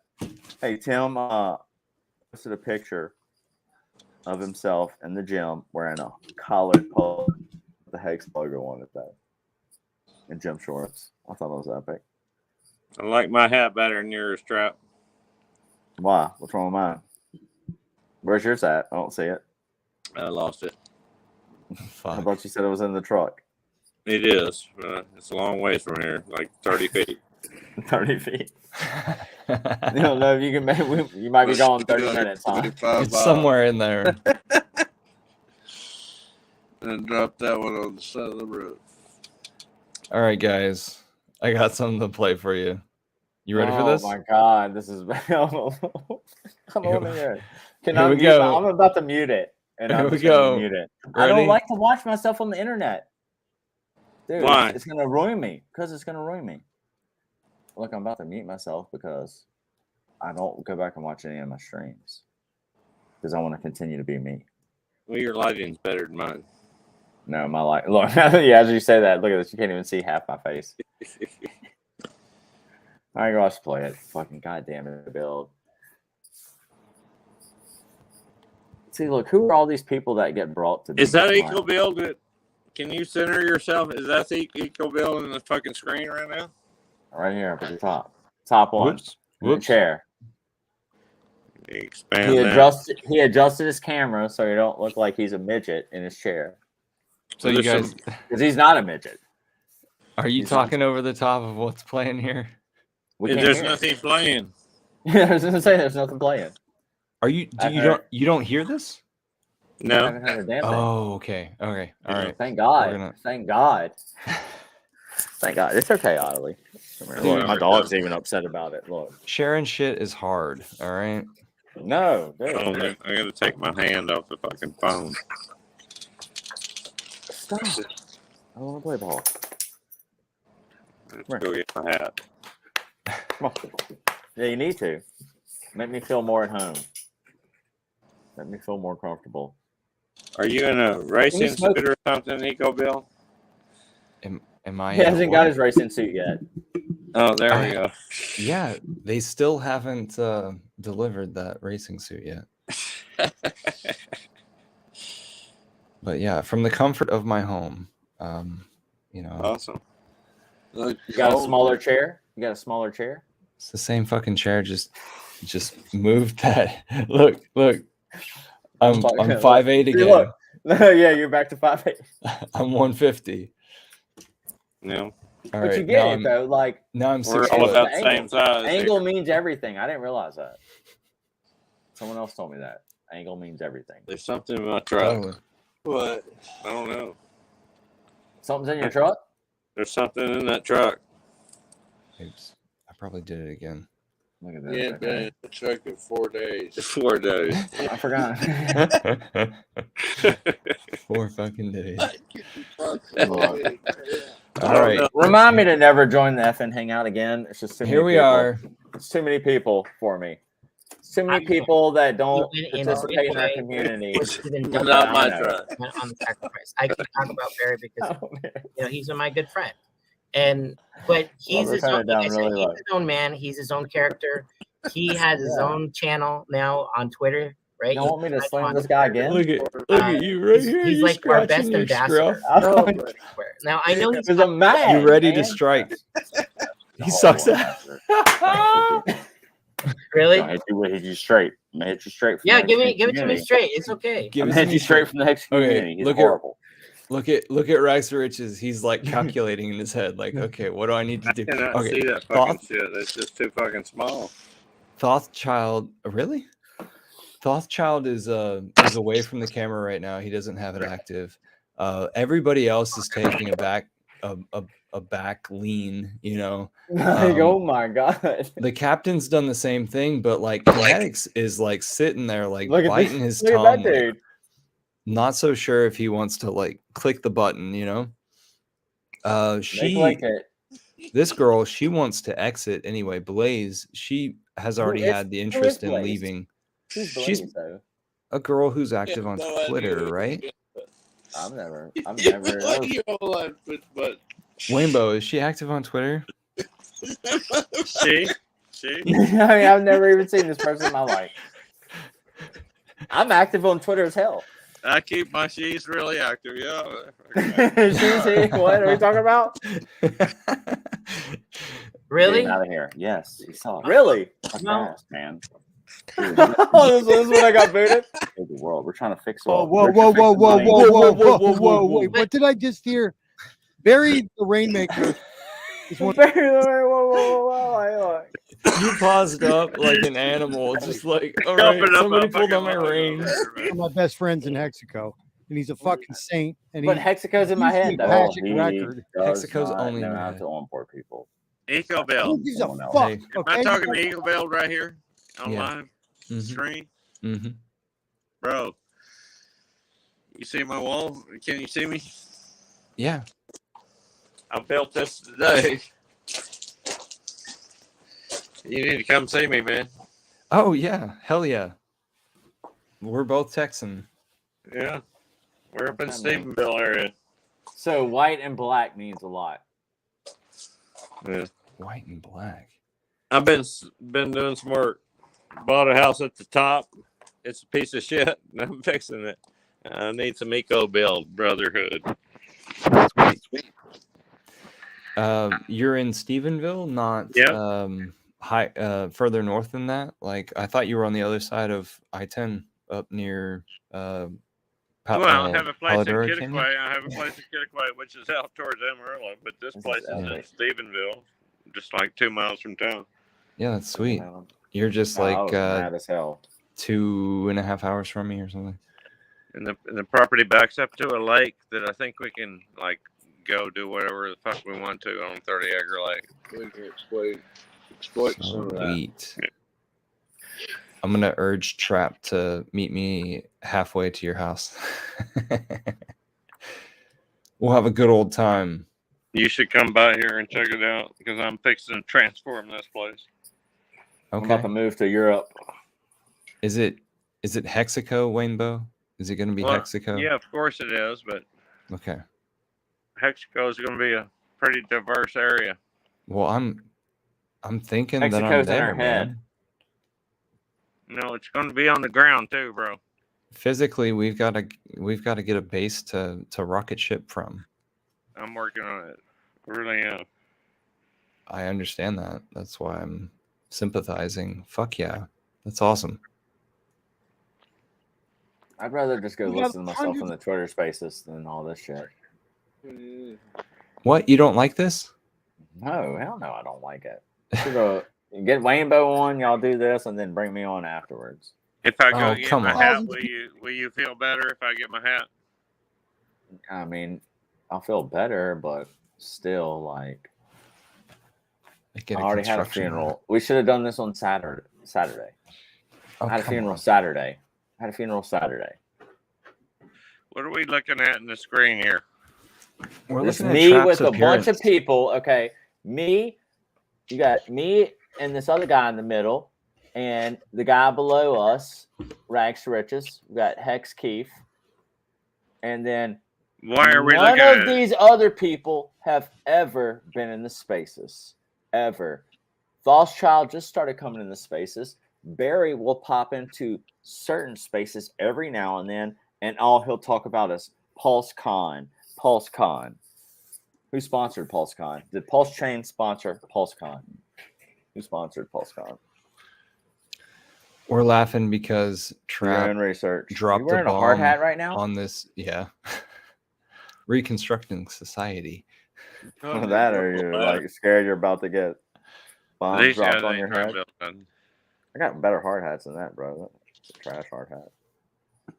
Hey Tim, posted a picture of himself in the gym wearing a collared polo with the Hex logo on it though, and gym shorts. I thought it was epic. I like my hat better than yours, Trap. Why? What's wrong with mine? Where's yours at? I don't see it. I lost it. I Fuck. thought you said it was in the truck. It is. It's a long ways from here, like 30 feet. 30 feet. You don't know if you can make. You might be gone 30 minutes, huh? 25 It's miles. somewhere in there. And drop that one on the side of the road. All right, guys. I got something to play for you. You ready for this? Oh my god, this is. I'm on here. Here we go. I'm about to mute it, and Here I'm we just gonna go. mute it. I Ready? don't like to watch myself on the internet, dude. Why? It's gonna ruin me. Because it's gonna ruin me. Look, I'm about to mute myself because I don't go back and watch any of my streams because I want to continue to be me. Well, your lighting's better than mine. No, my life. Look, yeah, as you say that, look at this. You can't even see half my face. I go watch play it. Fucking goddamn it, build. See, look, who are all these people that get brought to? Is that Eco Build? Can you center yourself? Is that the Eco Build in the fucking screen right now? Right here up at the top. Top one. Whoops. In the chair. Expand He adjusted his camera so he don't look like he's a midget in his chair. So you guys, because he's not a midget. Are you talking over the top of what's playing here? There's nothing playing. Yeah, I was gonna say there's nothing playing. Are you? You don't hear this? No. I haven't heard a damn thing. Oh, okay. Okay. All right. Thank God. Thank God. Thank God. It's okay, Oddly. Look, my dog's even upset about it. Look. Sharing shit is hard. All right. No. I gotta take my hand off the fucking phone. Stop. I don't want to play ball. Let's go get my hat. Come on. Yeah, you need to. Make me feel more at home. Make me feel more comfortable. Are you in a racing suit or something, Eco Bill? Am I? He hasn't got his racing suit yet. Oh, there we go. Yeah, they still haven't delivered that racing suit yet. But yeah, from the comfort of my home, you know. Awesome. You got a smaller chair? You got a smaller chair? It's the same fucking chair. Just moved that. Look. I'm 5'8" again. Look. Yeah, you're back to 5'8". I'm 150. No. All but right, you get it though. Like now I'm 6 we're foot. all about the same size. Angle means everything. I didn't realize that. Someone else told me that. Angle means everything. There's something in my truck. Oh. What? I don't know. Something's in your truck? There's something in that truck. Oops. I probably did it again. Look at that. Yeah, been in the truck in 4 days. 4 days. I forgot. 4 fucking days. All right. Remind me to never join the effing hangout again. It's just too many Here we people. are. It's too many people for me. It's too many people that don't participate in our community. Not my truck. On the sacrifice. I can talk about Barry because he's my good friend. But he's his own, like I said, he's his own man. He's his own character. He has his own channel now on Twitter, right? You want me to slam this guy again? Look at you right here. He's like our best ambassador. Now I know he's mad. You ready to strike? He sucks ass. Really? I hit you straight. I hit you straight. Yeah, give it to me straight. It's okay. I hit you straight from the Hex community. He's horrible. Look at Rex Riches. He's like calculating in his head, like, okay, what do I need to do? I cannot Okay, see that fucking shit. It's just too fucking small. Thothchild, really? Thothchild is away from the camera right now. He doesn't have it active. Everybody else is taking a back lean, you know. Oh my god. The captain's done the same thing, but like Kinetics is like sitting there like biting his Look tongue. at that dude. Not so sure if he wants to like click the button, you know. This girl, she wants to exit anyway. Blaze, she has already had the interest in leaving. She's a girl who's active on Twitter, right? I've never. Rainbow, is she active on Twitter? See? I mean, I've never even seen this person in my life. I'm active on Twitter as hell. I keep she's really active, yeah. What are we talking about? Really? Get out of here. Yes, he saw it. Really? No. Man. This is when I got booted. The world. We're trying to fix it. Whoa! Wait, what did I just hear? Barry the Rainmaker. You paused up like an animal, just like, all right, somebody pulled on my reins. One of my best friends in Hexaco, and he's a fucking saint. And But Hexaco's in my head. Magic record. Hexaco's only know how to onboard people. Eco Who Build. gives a Someone else. fuck? Hey. Am I Okay. talking to Eco Build right here on Yeah. live Mhm. stream? Mhm. Bro, you see my wall? Can you see me? Yeah. I built this today. You need to come see me, man. Oh yeah. Hell yeah. We're both Texan. Yeah. We're up in What's that mean? Stephenville area. So white and black means a lot. Yeah. White and black. I've been doing some work. Bought a house at the top. It's a piece of shit. And I'm fixing it. I need some Eco Build brotherhood. Sweet. You're in Stephenville, not further north than that. Like I thought you were on the other side of I-10, up near Well, I have a place in Paladura Canyon? Kittiquay. I have a place in Kittiquay, which is out towards Amarillo, but this place is in Stephenville, just like 2 miles from town. Yeah, that's sweet. You're just I like was mad as hell. 2.5 hours from me or something. And the property backs up to a lake that I think we can like go do whatever the fuck we want to on 30-acre lake. We can exploit some of that. Sweet. I'm gonna urge Trap to meet me halfway to your house. We'll have a good old time. You should come by here and check it out because I'm fixing to transform this place. I'm about to move to Europe. Is it Hexaco, Waynebo? Is it going to be Hexaco? Yeah, of course it is, but Okay. Hexaco is going to be a pretty diverse area. Well, I'm thinking that I'm Mexico's in there, our head. man. No, it's going to be on the ground too, bro. Physically, we've got to get a base to rocket ship from. I'm working on it. I really am. I understand that. That's why I'm sympathizing. Fuck yeah. That's awesome. I'd rather just go We got listen to myself in the Twitter spaces than all this shit. What? You don't like this? No, hell no, I don't like it. Get Waynebo on, y'all do this, and then bring me on afterwards. If I go get come my on. hat, will you feel better if I get my hat? I mean, I'll feel better, but still, like, I already had a funeral. We should have done this on Saturday. Oh, I had a funeral Saturday. What are we looking at in the screen here? It's me with a bunch of people. Okay, me. You got me and this other guy in the middle, and the guy below us, Rags to Riches. We got Hex Keith, and then why are we none looking of at these other people have ever been in the spaces ever. False Child just started coming in the spaces. Barry will pop into certain spaces every now and then, and all he'll talk about is PulseCon. PulseCon. Who sponsored PulseCon? Did Pulse Chain sponsor PulseCon? Who sponsored PulseCon? We're laughing because Trap research. dropped You wearing a a hard bomb hat right now? on this. Yeah. Reconstructing society. That or you're like scared you're about to get bombs These dropped guys on ain't your trying head? to build I got better hard hats than that, bro. That's a trash hard hat.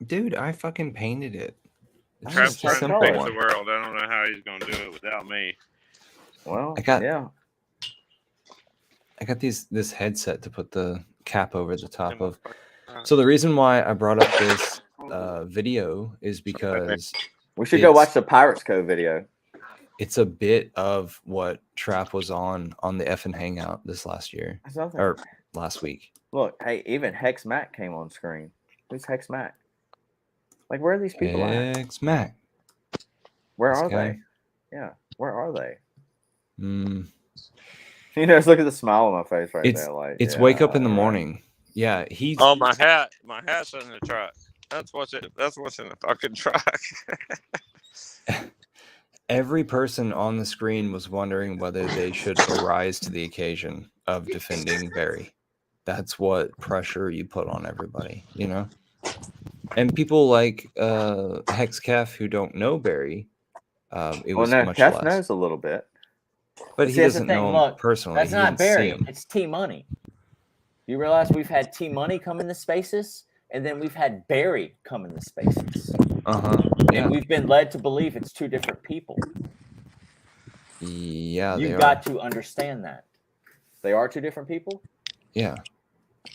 Dude, I fucking painted it. It's Trap's just a trying to simple fix one. the world. I don't know how he's going to do it without me. Well, I got this headset to put the cap over the top of. So the reason why I brought up this video is because we should go watch the Pirates Cove video. It's a bit of what Trap was on the effing Hangout this last year or last week. Look, hey, even Hex Mac came on screen. Who's Hex Mac? Like, where are these people at? Hex Mac. Where This are guy. they? Yeah, where are they? Mm. You know, just look at the smile on my face right there. Like, it's yeah, wake up in the right. morning. Yeah, he's. Oh, my hat's in the truck. That's what's in the fucking truck. Every person on the screen was wondering whether they should arise to the occasion of defending Barry. That's what pressure you put on everybody, you know? And people like Hexcaf who don't know Barry, it was much Kef less. knows a little bit. But See, he that's the doesn't thing. know him Look, personally. that's He not didn't see Barry. him. It's T Money. You realize we've had T Money come into spaces, and then we've had Barry come into spaces. Yeah. And we've been led to believe it's two different people. Yeah, You they got are. to understand that. They are two different people? Yeah.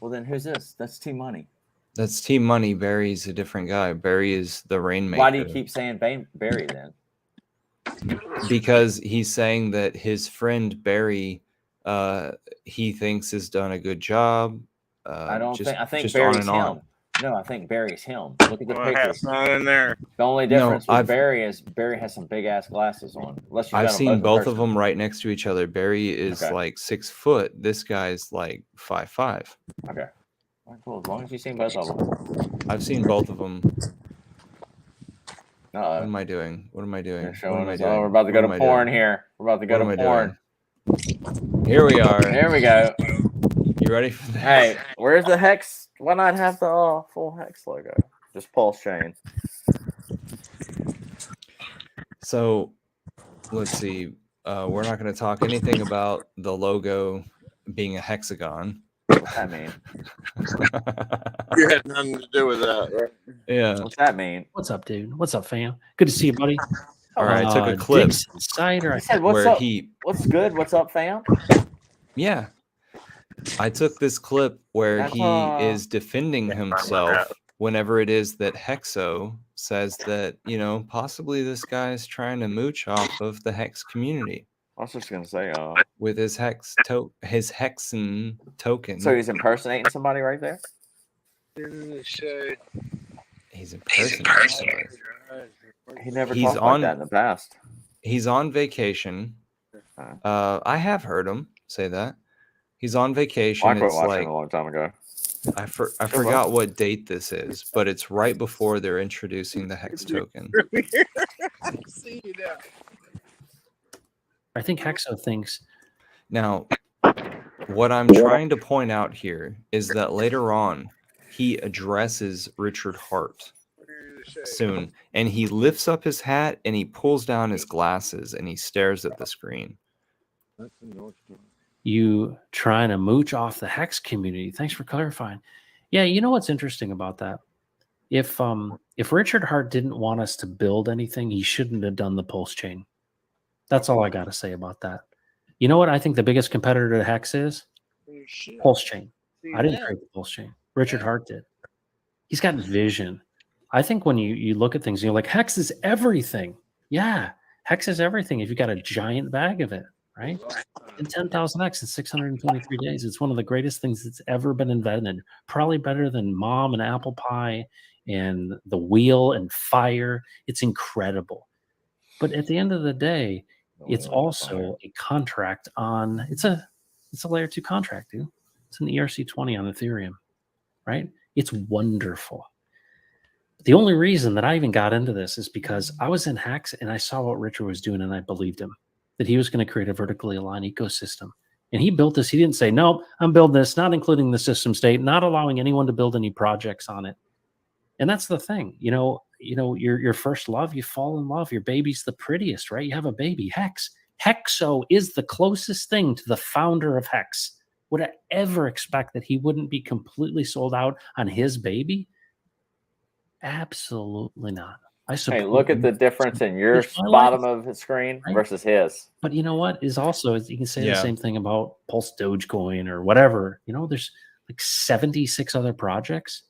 Well, then who's this? That's Team Money. That's Team Money. Barry's a different guy. Barry is the Rainmaker. Why do you keep saying Barry then? Because he's saying that his friend Barry, he thinks has done a good job. I think just Barry's on and on. him. No, I think Barry's him. Look at the What pictures. happened on in there? The only No, difference with Barry is Barry has some big ass glasses on. Unless you've I've met them seen both in of them right next to each other. Barry is Okay. like 6 foot. This guy's like 5'5". Okay. All right, cool. As long as you've seen both of them. I've seen both of them. What am I doing? What am I doing? You're What showing am I us. doing? Oh, we're about to What go am to I porn doing? here. We're about to go What am to I porn. doing? Here we are. There we go. You ready for this? Hey, where's the hex? Why not have the full hex logo? Just pulse chain. So let's see. We're not going to talk anything about the logo being a hexagon. What's that mean? You had nothing to do with that, right? Yeah. What's that mean? What's up, dude? What's up, fam? Good to see you, buddy. All right, I took a clip Dixon Cider. He said, "What's where up? he. What's good? What's up, fam?" Yeah. I took this clip where That's, he is defending himself whenever it is that Hexo says that, you know, possibly this guy is trying to mooch off of the Hex community. I was just gonna say, with his his Hexen token. So he's impersonating somebody right there. He's impersonating somebody. He never talked like that in the past. He's on vacation. I have heard him say that. He's on vacation. I quit it's watching like a long time ago. I forgot what date this is, but it's right before they're introducing the Hex token. I see you now. I think Hexo thinks. Now, what I'm trying to point out here is that later on, he addresses Richard Hart soon, and he lifts up his hat and he pulls down his glasses and he stares at the screen. You trying to mooch off the Hex community. Thanks for clarifying. Yeah, you know what's interesting about that? If Richard Hart didn't want us to build anything, he shouldn't have done the pulse chain. That's all I got to say about that. You know what I think the biggest competitor to Hex is? Pulse chain. I didn't create the pulse chain. Richard Hart did. He's got vision. I think when you look at things, you're like, Hex is everything. Yeah, Hex is everything if you got a giant bag of it, right? And 10,000X in 623 days. It's one of the greatest things that's ever been invented. Probably better than Mom and Apple Pie and the Wheel and Fire. It's incredible. But at the end of the day, it's also a contract on it's a layer 2 contract, dude. It's an ERC20 on Ethereum, right? It's wonderful. The only reason that I even got into this is because I was in Hex and I saw what Richard was doing and I believed him that he was going to create a vertically aligned ecosystem. And he built this. He didn't say, no, I'm building this, not including the system state, not allowing anyone to build any projects on it. And that's the thing, your first love, you fall in love. Your baby's the prettiest, right? You have a baby. Hexo is the closest thing to the founder of Hex. Would I ever expect that he wouldn't be completely sold out on his baby? Absolutely not. Hey, look at the difference in your bottom of the screen versus his. But you know what is also, you can say the same thing about Pulse Dogecoin or whatever. There's like 76 other projects.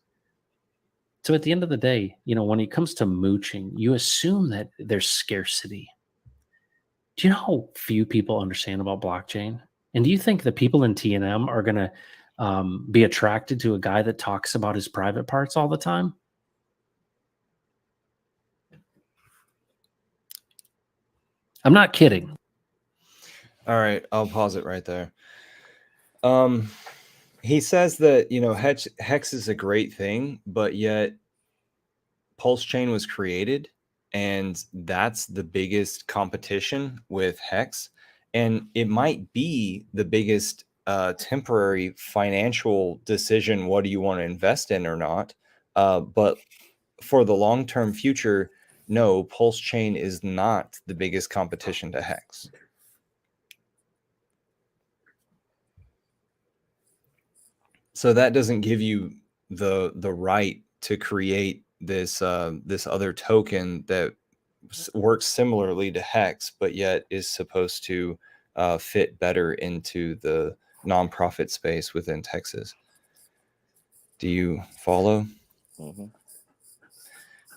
So at the end of the day, when it comes to mooching, you assume that there's scarcity. Do you know how few people understand about blockchain? And do you think the people in TNM are going to be attracted to a guy that talks about his private parts all the time? I'm not kidding. All right, I'll pause it right there. He says that, Hex is a great thing, but yet Pulse Chain was created, and that's the biggest competition with Hex. And it might be the biggest temporary financial decision, what do you want to invest in or not? But for the long-term future, no, Pulse Chain is not the biggest competition to Hex. So that doesn't give you the right to create this this other token that works similarly to Hex, but yet is supposed to fit better into the nonprofit space within Texas. Do you follow? Mm-hmm.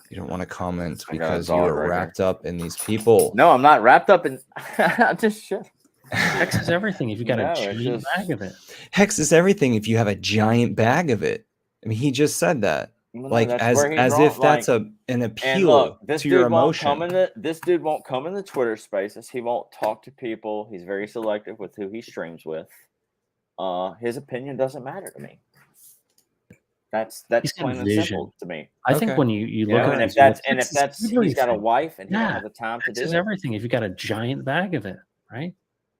You don't want to comment I got a because you dog are right here. wrapped up in these people. No, I'm not wrapped up in. I'm just shit. Hex is everything if you got No, a it's giant just- bag of it. Hex is everything if you have a giant bag of it. I mean, he just said that. Well, no, like that's as where he's as wrong, if that's like- an And appeal look, this to dude your won't come emotion. in this dude won't come in the Twitter spaces. He won't talk to people. He's very selective with who he streams with. His opinion doesn't matter to me. That's He's got plain and vision. simple to me. I think when you look at and these, if that's you look, Hex is he's got a everything. wife and he Yeah, don't have the time to Hex do is it. everything if you got a giant bag of it, right?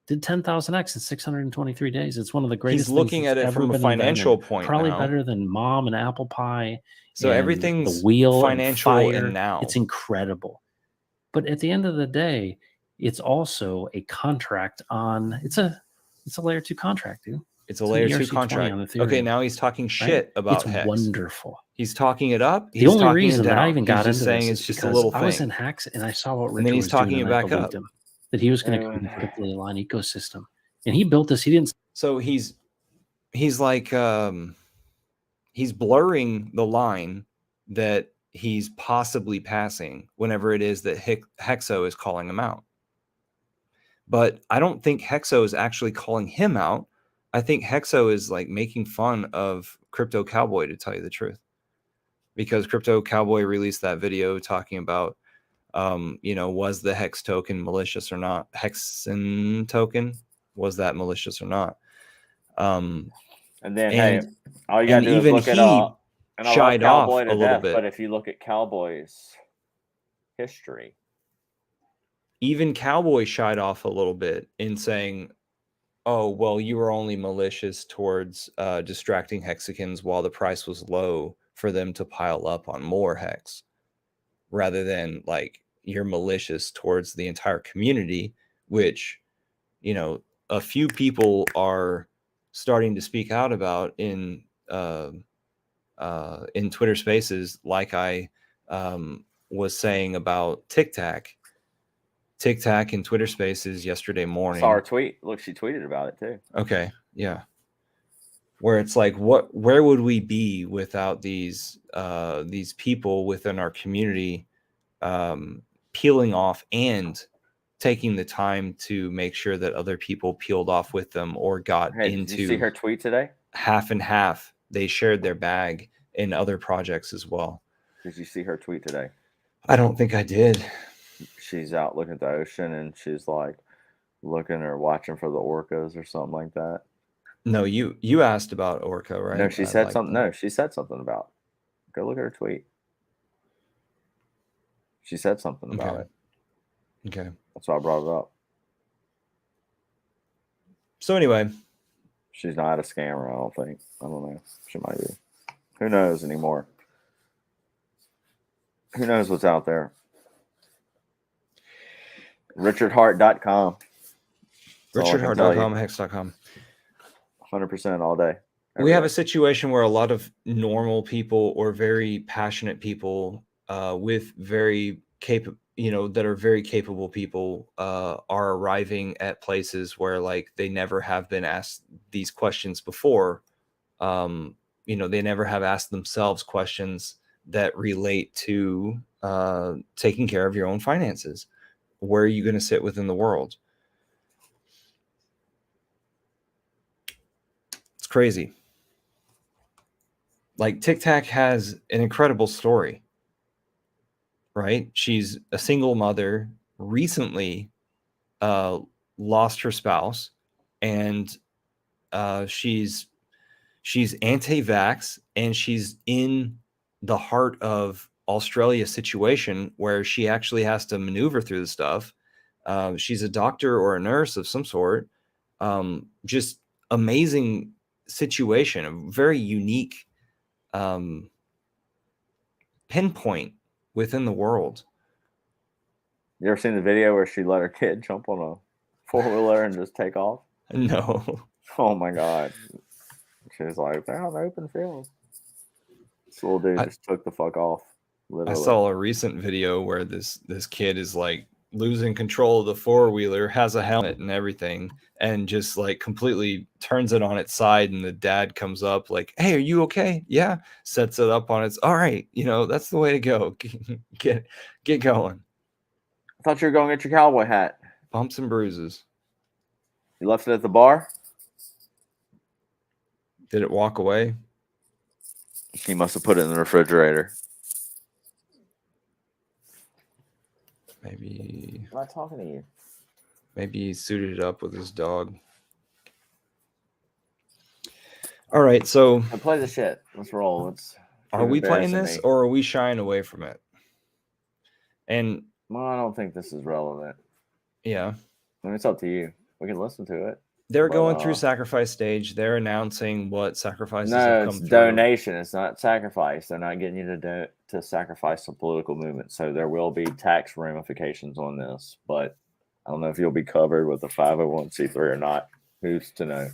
Did 10,000x in 623 days. It's one of the greatest. He's looking things at that's it ever from a been financial invented. point Probably now. better than Mom and Apple Pie. So and everything's the wheel financial and fire. and now. It's incredible. But at the end of the day, it's also a contract on. It's a layer 2 contract, dude. It's a layer 2 ERC-20 contract. on Okay, Ethereum, now he's talking shit about It's Hex. wonderful. He's talking it up. The He's only talking reason it down. that I even got he's just into saying this it's is just a because little I was thing. in Hex and I saw what And Richard then he's was doing, talking and it I back believed up. him that he was going to create a vertically aligned ecosystem, and he built this. He didn't. So he's like he's blurring the line that he's possibly passing whenever it is that Hexo is calling him out. But I don't think Hexo is actually calling him out. I think Hexo is like making fun of Crypto Cowboy, to tell you the truth, because Crypto Cowboy released that video talking about, was the Hex token malicious or not? Hexen token, was that malicious or not? And then, hey, all you gotta do is even look at and I love shied off Cowboy a to little death, bit. but if you look at Cowboy's history, Even Cowboy shied off a little bit in saying, oh, well, you were only malicious towards distracting hexagons while the price was low for them to pile up on more hex, rather than like you're malicious towards the entire community, which, a few people are starting to speak out about in Twitter Spaces, like I was saying about TikTok in Twitter Spaces yesterday morning. saw her tweet. Look, she tweeted about it too. Okay, yeah. Where it's like, where would we be without these people within our community peeling off and taking the time to make sure that other people peeled off with them or got into. Did you see her tweet today? Half and half. They shared their bag in other projects as well. Did you see her tweet today? I don't think I did. She's out looking at the ocean and she's like looking or watching for the orcas or something like that. No, you asked about Orca, right? No, she said something. No, she said something about. Go look at her tweet. She said something about it. Okay. That's why I brought it up. So anyway, she's not a scammer. I don't think. I don't know. She might be. Who knows anymore? Who knows what's out there? RichardHart.com. RichardHart.com, Hex.com. 100% all day. We have a situation where a lot of normal people or very passionate people with very that are very capable people are arriving at places where like they never have been asked these questions before. They never have asked themselves questions that relate to taking care of your own finances. Where are you going to sit within the world? It's crazy. Like TikTok has an incredible story, right? She's a single mother, recently lost her spouse, and she's anti-vax, and she's in the heart of Australia situation where she actually has to maneuver through the stuff. She's a doctor or a nurse of some sort. Just amazing situation, a very unique pinpoint within the world. You ever seen the video where she let her kid jump on a four-wheeler and just take off? No. Oh my God. She was like, they're on the open field. This little dude just took the fuck off. Literally. I saw a recent video where this kid is like losing control of the four-wheeler, has a helmet and everything, and just like completely turns it on its side, and the dad comes up like, "Hey, are you okay?" Yeah, sets it up on its. All right, that's the way to go. Get going. I thought you were going to get your cowboy hat. Bumps and bruises. You left it at the bar? Did it walk away? He must have put it in the refrigerator. Maybe. I'm not talking to you. Maybe he suited it up with his dog. All right, so I play the shit. Let's roll. Are we playing this or are we shying away from it? And well, I don't think this is relevant. Yeah. I mean, it's up to you. We can listen to it. They're going through sacrifice stage. They're announcing what sacrifices No, have it's come through. donation. It's not sacrifice. They're not getting you to sacrifice a political movement. So there will be tax ramifications on this, but I don't know if you'll be covered with a 501c3 or not. Who's to know?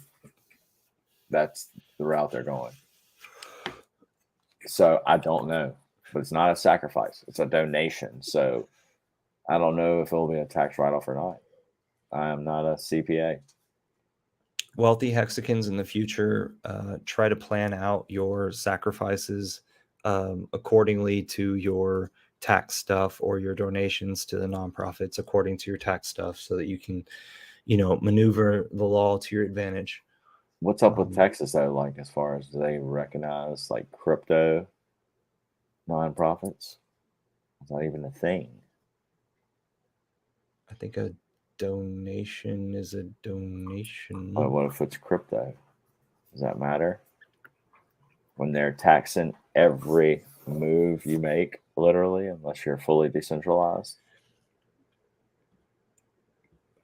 That's the route they're going. So I don't know, but it's not a sacrifice. It's a donation. So I don't know if it'll be a tax write-off or not. I am not a CPA. Wealthy Hexicans in the future, try to plan out your sacrifices accordingly to your tax stuff, or your donations to the nonprofits according to your tax stuff, so that you can, maneuver the law to your advantage. What's up with Texas though? Like, as far as they recognize like crypto nonprofits, it's not even a thing. I think a donation is a donation. But what if it's crypto? Does that matter? When they're taxing every move you make, literally, unless you're fully decentralized.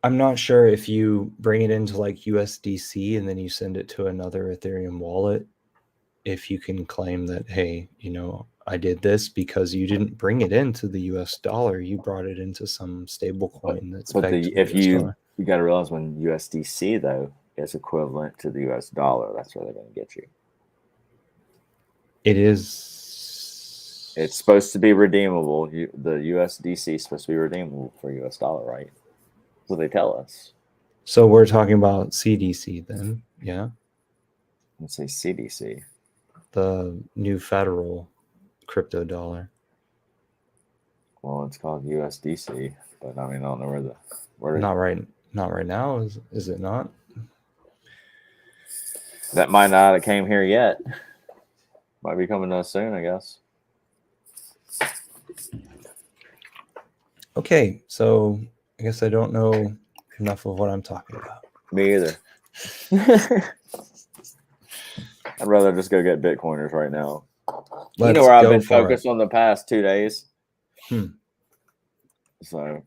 I'm not sure if you bring it into like USDC and then you send it to another Ethereum wallet, if you can claim that, hey, I did this because you didn't bring it into the US dollar, you brought it into some stable coin that's But pegged to the if US you dollar. got to realize when USDC though is equivalent to the US dollar, that's where they're going to get you. It is. It's supposed to be redeemable. The USDC is supposed to be redeemable for US dollar, right? So they tell us. So we're talking about CDC then, yeah? Let's say CDC. The new federal crypto dollar. Well, it's called USDC, but I mean, I don't know where Not right now, is it not? That might not have came here yet. Might be coming to us soon, I guess. Okay, so I guess I don't know enough of what I'm talking about. Me either. I'd rather just go get Bitcoiners right now. You know where I've been focused on the past 2 days? So,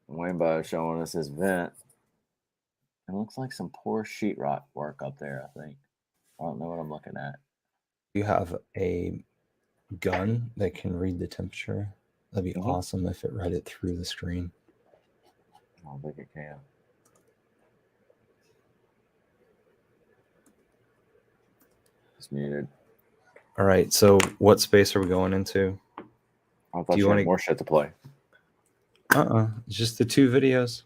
Wayne's showing us his vent. It looks like some poor sheetrock work up there, I think. I don't know what I'm looking at. You have a gun that can read the temperature. That'd be awesome if it read it through the screen. I don't think it can. It's muted. All right, so what space are we going into? I thought you had more shit to play. It's just the 2 videos.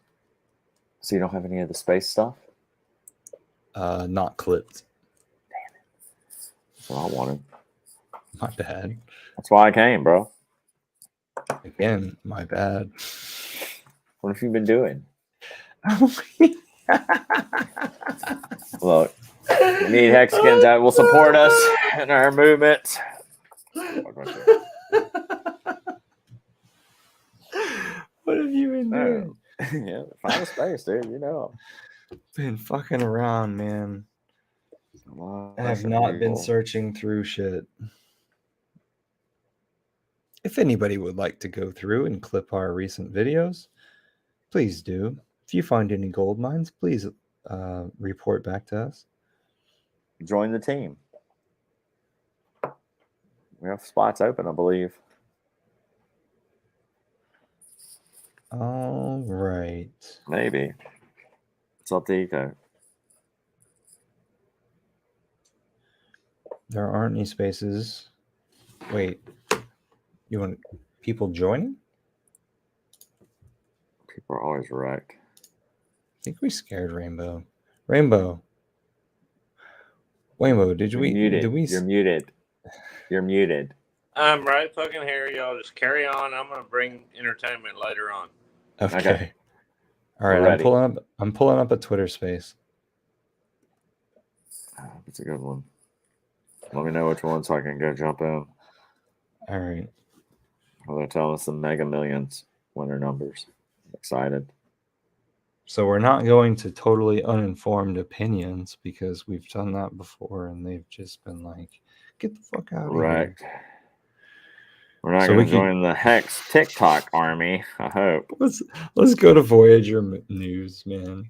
So you don't have any of the space stuff? Not clipped. Damn it. That's what I wanted. My bad. That's why I came, bro. Again, my bad. What have you been doing? Look, we need Hexicans that will support us in our movement. What have you been doing? Yeah, find a space, dude. Been fucking around, man. I have not been searching through shit. If anybody would like to go through and clip our recent videos, please do. If you find any gold mines, please report back to us. Join the team. We have spots open, I believe. All right. Maybe. It's up to Eco. There aren't any spaces. Wait, you want people joining? People are always wrecked. I think we scared Rainbow. Rainbow, did You're we? muted. Did we? You're muted. You're muted. I'm right fucking here, y'all. Just carry on. I'm gonna bring entertainment later on. Okay. All right, We're ready. I'm pulling up a Twitter space. That's a good one. Let me know which one so I can go jump in. All right. Well, they're telling us the Mega Millions winner numbers. I'm excited. So we're not going to totally uninformed opinions because we've done that before and they've just been like, get the fuck out of here. We're not going to join the Hex TikTok army, I hope. Let's go to Voyager News, man.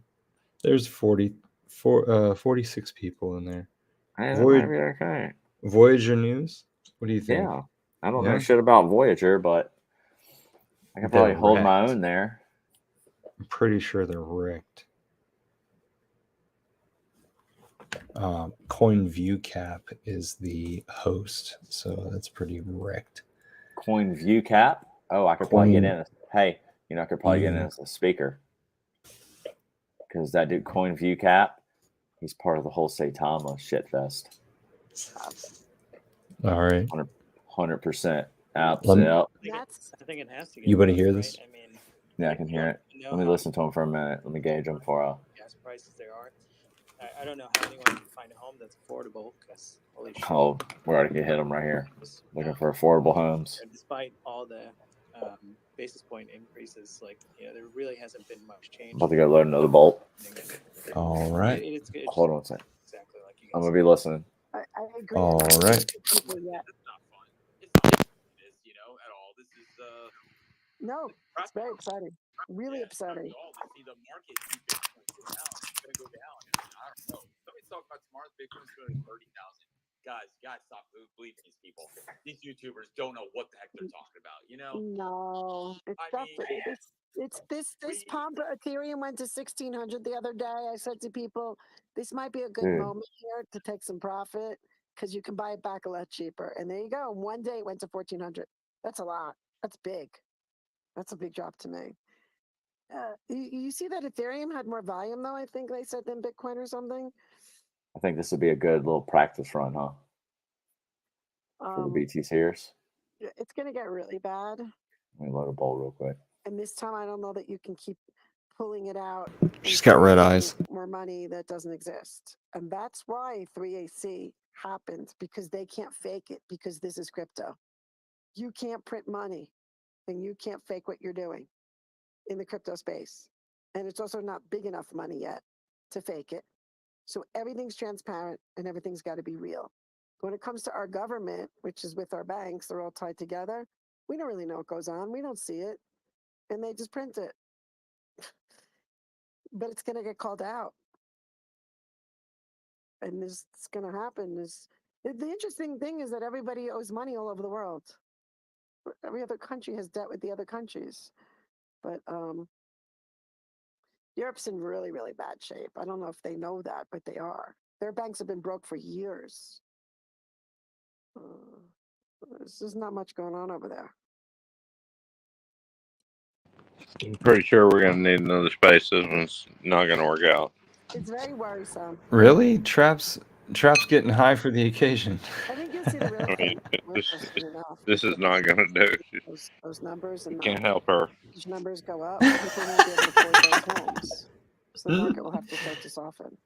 There's 46 people in there. Hey, that might be okay. Voyager News? What do you think? Yeah. I don't know shit about Voyager, but I can probably hold my own there. I'm pretty sure they're wrecked. CoinViewCap is the host, so that's pretty wrecked. CoinViewCap? Oh, I could probably get in. I could probably get in as a speaker. Because that dude CoinViewCap, he's part of the whole Saitama shitfest. All right. 100%. Out. I think it has to get you better worse, hear right? this? I mean, yeah, I can hear it. Let me listen to him for a minute. Let me gauge him for a gas prices there are. I don't know how anyone can find a home that's affordable because holy shit. Oh, we're already gonna hit him right here. Looking for affordable homes. And despite all the basis point increases, like there really hasn't been much change. I'm about to go load another bolt. All right. It's Hold on a second. Exactly like you guys I'm gonna be listening. I agree. All right. People yet. At all. This is no, it's very exciting. Really upsetting. See the market see Bitcoin go down. It's gonna go down. I don't know. Somebody's talking about tomorrow Bitcoin's going to 30,000. Guys, stop believing these people. These YouTubers don't know what the heck they're talking about. No, it's this pump. Ethereum went to 1,600 the other day. I said to people, this might be a good moment here to take some profit because you can buy it back a lot cheaper. And there you go. One day it went to 1,400. That's a lot. That's big. That's a big drop to me. You see that Ethereum had more volume, though, I think they said, than Bitcoin or something. I think this would be a good little practice run, huh? For the BTCers. It's going to get really bad. Let me load a bowl real quick. And this time, I don't know that you can keep pulling it out. She's got red eyes. More money that doesn't exist. And that's why 3AC happened, because they can't fake it, because this is crypto. You can't print money, and you can't fake what you're doing in the crypto space. And it's also not big enough money yet to fake it. So everything's transparent and everything's got to be real. When it comes to our government, which is with our banks, they're all tied together. We don't really know what goes on. We don't see it. And they just print it. But it's going to get called out. And this is going to happen. The interesting thing is that everybody owes money all over the world. Every other country has debt with the other countries. But Europe's in really, really bad shape. I don't know if they know that, but they are. Their banks have been broke for years. There's just not much going on over there. I'm pretty sure we're going to need another space. This one's not going to work out. It's very worrisome. Really? Trap's getting high for the occasion. I think you'll see the real thing. This is not going to do. Those numbers and Can't help her. Those numbers go up. People won't be able to afford those homes. So the market will have to start to soften.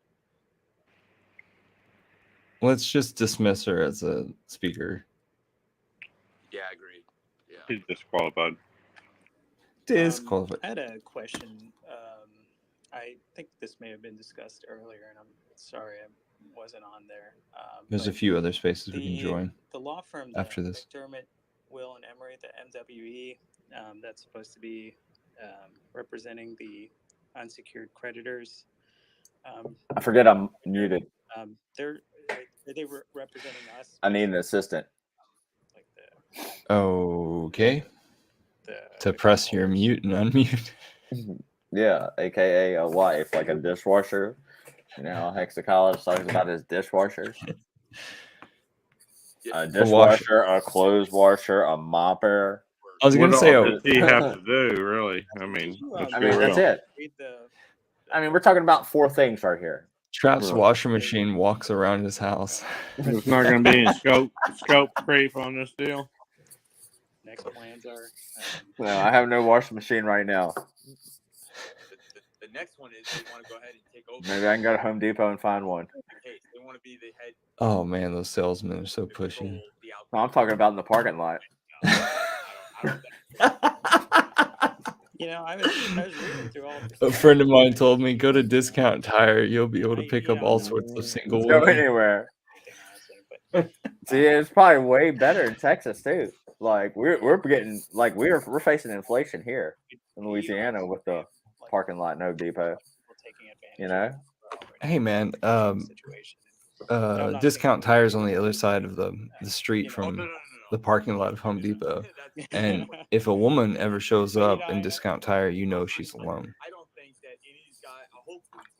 Let's just dismiss her as a speaker. Yeah, I agree. Yeah. She's disqualified. Disqualified. I had a question. I think this may have been discussed earlier, and I'm sorry I wasn't on there. There's a few other spaces we can join. The law firm after this. McDermott, Will, and Emery, the MWE, that's supposed to be representing the unsecured creditors. I forget I'm muted. Are they representing us? I need an assistant. Okay. To press your mute and unmute. Yeah, aka a wife, like a dishwasher. Hex of College talks about his dishwasher. a dishwasher, a clothes washer, a mopper. I was What gonna say, all does he have to do, really? I mean, let's be real. That's it. I mean, we're talking about 4 things right here. Trap's washing machine walks around his house. There's not going to be any scope creep on this deal. Next plans are. No, I have no washing machine right now. The next one is they want to go ahead and take over. Maybe I can go to Home Depot and find one. They want to be the head. Oh man, those salesmen are so pushy. No, I'm talking about in the parking lot. You know, I was reading through all. A friend of mine told me, go to Discount Tire. You'll be able to pick up all sorts of single Go women. anywhere. See, it's probably way better in Texas too. Like we're getting like we're facing inflation here in Louisiana with the parking lot no depot. You know. Hey man, Discount Tire's on the other side of the street from the parking lot of Home Depot. And if a woman ever shows up in Discount Tire, you know she's alone.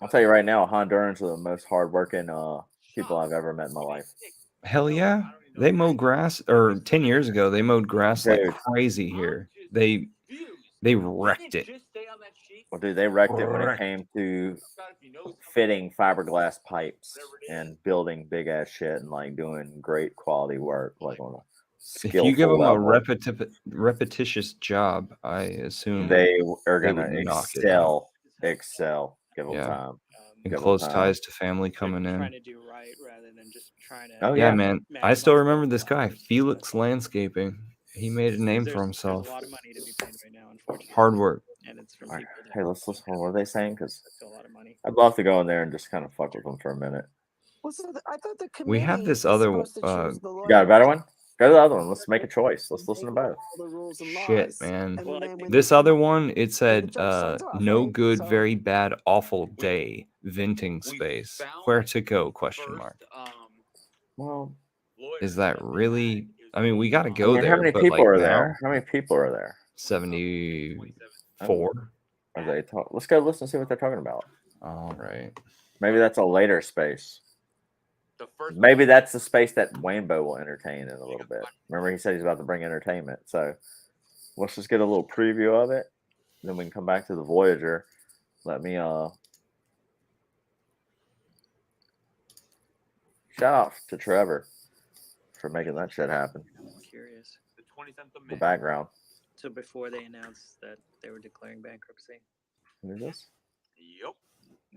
I'll tell you right now, Hondurans are the most hardworking people I've ever met in my life. Hell yeah. They mow grass, or 10 years ago, they mowed grass like Dude. crazy here. They wrecked it. Well, dude, they wrecked it when it came to fitting fiberglass pipes and building big ass shit and like doing great quality work, like on a If skillful you give them level. a repetitious job, I assume They are they gonna would knock it out. excel. Give them Yeah. time. And Give 'em close time. ties to family coming in. Trying to do right rather than just trying to. Oh Yeah, yeah, man. I still remember this guy, Felix Landscaping. He made a name for himself. There's a lot of money to be paid right now, unfortunately. Hard work. And it's from All right. people that Hey, let's listen. What are they saying? Because a lot of money. I'd love to go in there and just kind of fuck with them for a minute. Well, so I thought the committee We have this is other supposed to choose the You got a lawyers. better one? Go to the other one. Let's make a choice. Let's listen to both. All the rules and shit, laws, man. and then when This they other come up, one, it said judge signs off, no right? good, So- very bad, awful day, venting space. Where to go? Question mark. Well, Is that really? I mean, we got to I go mean, there. how many but people like are now, there? How many people are there? 74. Are they talk? Let's go listen and see what they're talking about. All right. Maybe that's a later space. Maybe that's the space that Waynbo will entertain in a little bit. Remember, he said he's about to bring entertainment. So let's just get a little preview of it. Then we can come back to the Voyager. Let me shout out to Trevor for making that shit happen. I'm curious. The background. So before they announced that they were declaring bankruptcy. Who is this? Yep.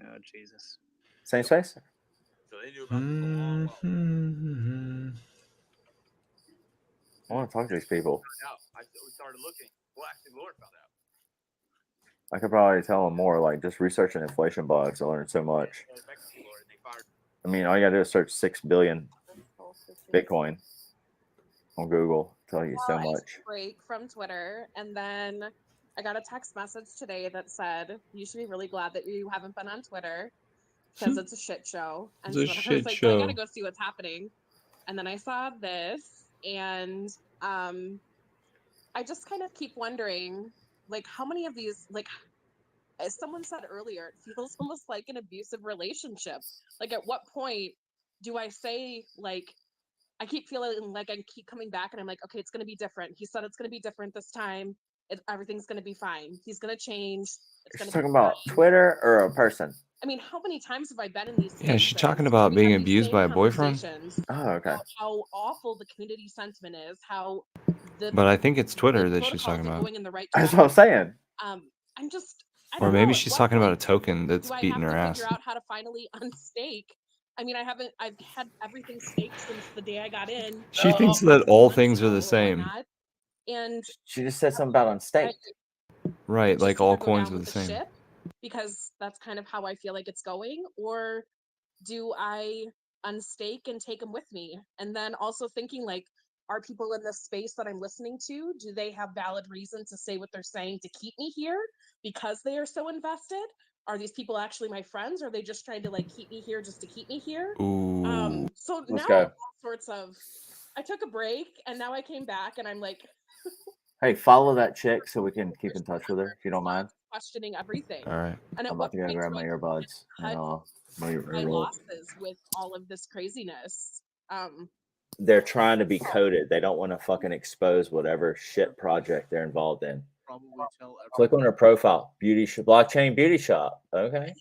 Oh Jesus. Same space? So they knew about this a long while. I want to talk to these people. We started looking. Well, actually, Lord found out. I could probably tell them more, like just researching inflation bugs. I learned so much. I mean, all you gotta do is search 6 billion Bitcoin on Google. Tell you so I took much. a break from Twitter, and then I got a text message today that said, "You should be really glad that you haven't been on Twitter because it's a shit show." And It's a so I shit was like, "Well, I show. gotta go see what's happening." And then I saw this, and I just kind of keep wondering, like, how many of these, like, as someone said earlier, it feels almost like an abusive relationship. Like, at what point do I say, like, I keep feeling like I keep coming back and I'm like, okay, it's going to be different. He said it's going to be different this time. Everything's going to be fine. He's going to change. It's She's going to talking be about fine. Twitter or a person? I mean, how many times have I been in these Yeah, she's spaces talking where about we being have these abused same by a boyfriend. conversations Oh, okay. about how awful the community sentiment is, how the But I think it's Twitter that she's talking protocols are about. going in the right That's direction. what I'm saying. I'm just, I Or don't maybe know, at she's what talking about a point token that's do I beating have her to ass. figure out how to finally unstake? I mean, I've had everything staked since the day I got in. She thinks that all things are the Or same. whatnot. And She just said something about unstake. Right, like just all either go coins down are with the the same. ship because that's kind of how I feel like it's going, or do I unstake and take them with me? And then also thinking, like, are people in this space that I'm listening to, do they have valid reason to say what they're saying to keep me here because they are so invested? Are these people actually my friends? Or are they just trying to, like, keep me here just to keep me here? Ooh. So Let's now go. all sorts of, I took a break and now I came back and I'm like Hey, follow that chick so we can keep in touch with her, if you don't mind. questioning everything. All right. And at I'm what about to go point grab do my I earbuds and cut my my roll. losses with all of this craziness? they're trying to be coded. They don't want to fucking expose whatever shit project they're involved in. Probably tell Click on her profile, blockchain beauty shop. Okay,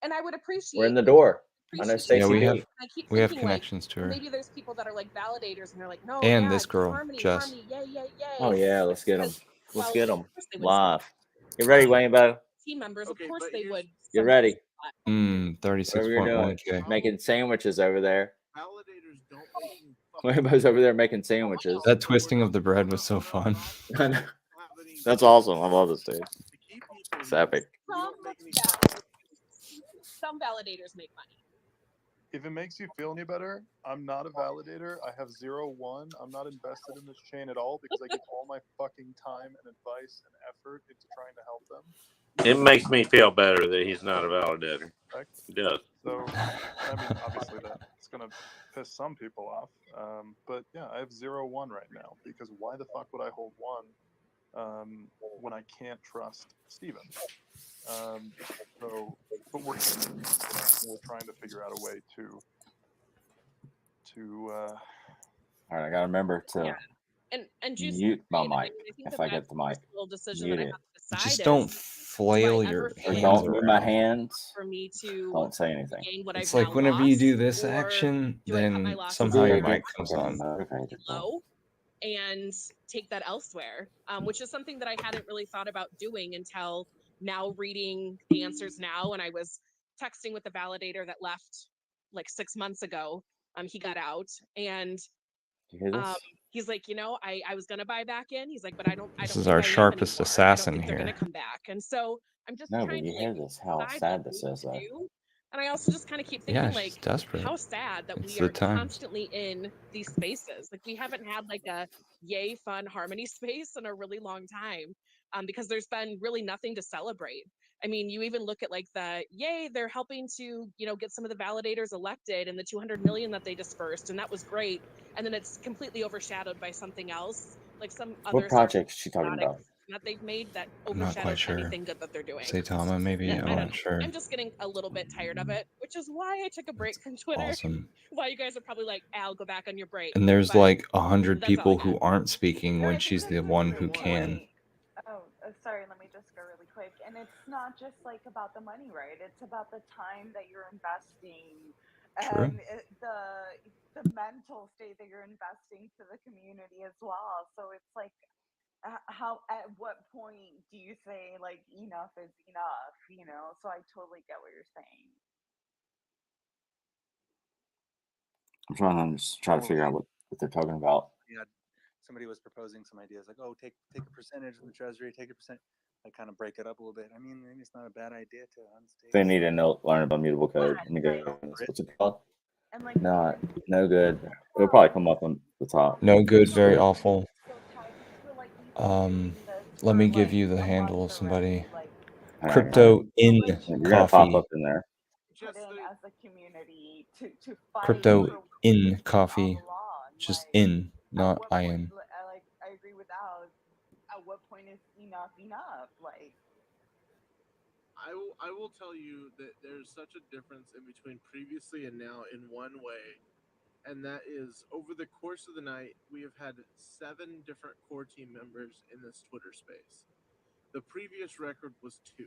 And I would appreciate. we're in the door. I know appreciate Stacey Yeah, B. I keep we have thinking, like, connections to well, her. maybe there's people that are like validators and they're like, no, And yeah, this girl, harmony, Jess. harmony, yay, yay, yay. Oh yeah, let's get them. Let's Well, get of them course they would live. Get ready, Waynebo. team members, of course they would. Get ready. 36.1K. Making sandwiches over there. Validators don't make Waynebo's over there making sandwiches. That twisting of the bread was so fun. That's awesome. I love this dude. It's epic. Some validators make money. If it makes you feel any better, I'm not a validator. I have 0-1. I'm not invested in this chain at all because I give all my fucking time and advice and effort into trying to help them. It makes me feel better that he's not a validator. It does. So, I mean, obviously that's going to piss some people off. But yeah, I have 0-1 right now because why the fuck would I hold 1 when I can't trust Steven? But we're trying to figure out a way to all right, I gotta remember to and Juice, mute my mic I think if I that's get the mic. a little decision Mute that I it. have to decide Just is, don't flail do I your ever feel hands Don't move my around. hands. for me to Don't say anything. gain what It's I've like now whenever you lost, do this or action, do I cut my then losses somehow your very mic comes on. low and take that elsewhere, which is something that I hadn't really thought about doing until now reading the answers now. And I was texting with the validator that left like 6 months ago. He got out and You hear this? he's like, I was gonna buy back in. He's like, but I don't This think is our I am sharpest anymore. I don't assassin think they're gonna here. come back. And so I'm just No, but trying to you hear this? How decide sad what this is, to though. do. And I also just kind of keep thinking, Yeah, like, she's desperate. how sad that It's we the are times. constantly in these spaces. Like, we haven't had like a yay fun harmony space in a really long time, because there's been really nothing to celebrate. I mean, you even look at like the yay, they're helping to, get some of the validators elected and the 200 million that they dispersed, and that was great. And then it's completely overshadowed by something else, like some What other project is she talking exotic about? that they've made that I'm not quite overshadows sure. anything good that they're doing. Saitama, maybe? And I'm I don't not know. sure. I'm just getting a little bit tired of it, which is why I took a break from Twitter. Awesome. Why you guys are probably like, Al, go back on your break. And there's But like 100 that's all I people who aren't speaking when she's the one who can. Sorry, let me just go really quick. And it's not just like about the money, right? It's about the time that you're investing True. and the mental state that you're investing to the community as well. So it's like, how at what point do you say like enough is enough? So I totally get what you're saying. I'm trying to just try to figure out what they're talking about. Yeah, somebody was proposing some ideas like, oh, take a percentage of the treasury, take a percent, like kind of break it up a little bit. I mean, maybe it's not a bad idea to unstake. They need to learn about mutable code. Let me go. What's it called? Not no good. It'll probably come up on the top. No good, very awful. Let me give you the handle of somebody. Crypto in You're gonna pop coffee. up in there. Put in as a community to fight Crypto for in coffee. Just in, not in. I agree with Al. At what point is enough enough? Like, I will tell you that there's such a difference in between previously and now in one way, and that is over the course of the night we have had 7 different core team members in this Twitter space. The previous record was 2,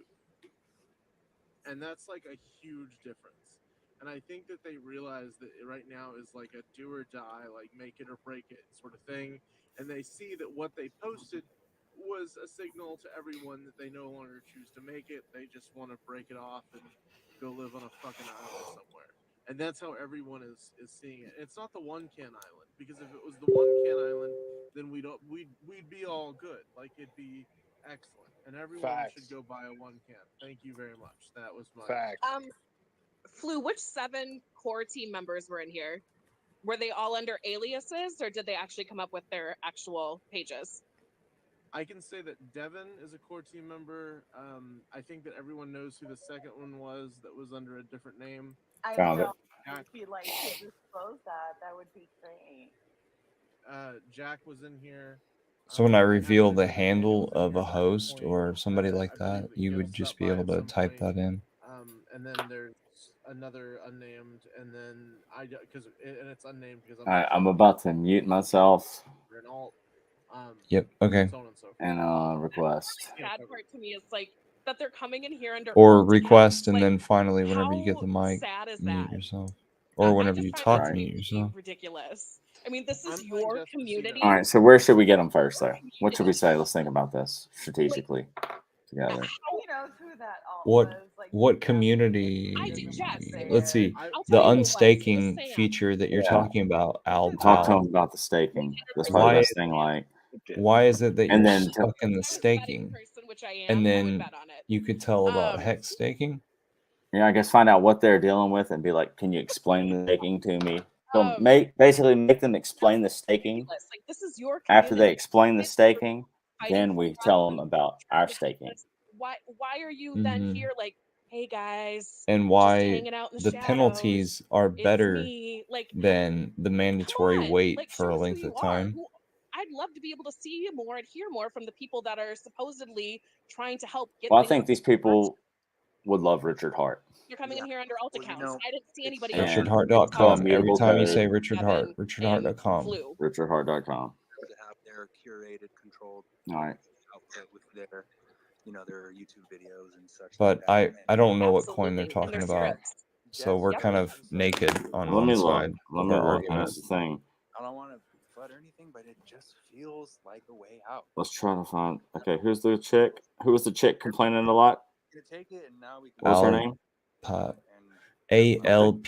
and that's like a huge difference. And I think that they realize that right now is like a do or die, like make it or break it sort of thing. And they see that what they posted was a signal to everyone that they no longer choose to make it. They just want to break it off and go live on a fucking island somewhere. And that's how everyone is seeing it. It's not the one can island, because if it was the one can island, then we'd be all good. Like, it'd be excellent, and everyone should go buy a one can. Thank you very much. That was my Flu, which 7 core team members were in here? Were they all under aliases, or did they actually come up with their actual pages? I can say that Devin is a core team member. I think that everyone knows who the second one was that was under a different name. I Found it. know if you'd like to disclose that would be great. Jack was in here. So when I reveal the handle of a host or somebody like that, you would just be able to type that in. And then there's another unnamed, and then and it's unnamed because All right, I'm about to mute myself an alt. Yep. Okay. So on and so forth. and request. The sad part to me is like that they're coming in here under Or alt request, accounts. and Like, then finally, whenever you get how the mic, sad is mute that? yourself. Or whenever just you find talk, that to mute be yourself. ridiculous. I mean, this is your community. All right, so where should we get them first, though? What should we say? Let's think about this strategically together. Who knows who that alt What was? Like, what community? Let's see. The unstaking feature that you're Yeah. talking about, Al. Talk to them about the staking. That's probably the Why? best thing. Like, Why is it that and you're then stuck in the staking? And then you could tell about hex staking. yeah, I guess find out what they're dealing with and be like, can you explain the staking to me? So basically make them explain the staking. Like, this is your After they community. explain the staking, Fighting then we tell them about our staking. Why are you then Mhm. here like, hey guys, And just why hanging out in the the shadows. penalties are It's better me. Like, than the mandatory on, wait like, for show a us who length you of are. time. I'd love to be able to see more and hear more from the people that are supposedly trying to help get Well, I things. think these people would love Richard Hart. They're coming in here under alt accounts. I didn't see anybody And RichardHart.com. Every immutable time you code. say Richard Hart, RichardHart.com. RichardHart.com. To have their curated, controlled All right. output with their, their YouTube videos and such. But like that. I don't know what coin they're Absolutely, and talking their about. So we're kind of naked on Let one me look. side Let of me our look at argument. the thing. I don't want to flood or anything, but it just feels like a way out. Let's try to find. Okay, who's the chick? Who was the chick complaining a lot? Gonna take it, and now we can. What was her name? ALPAL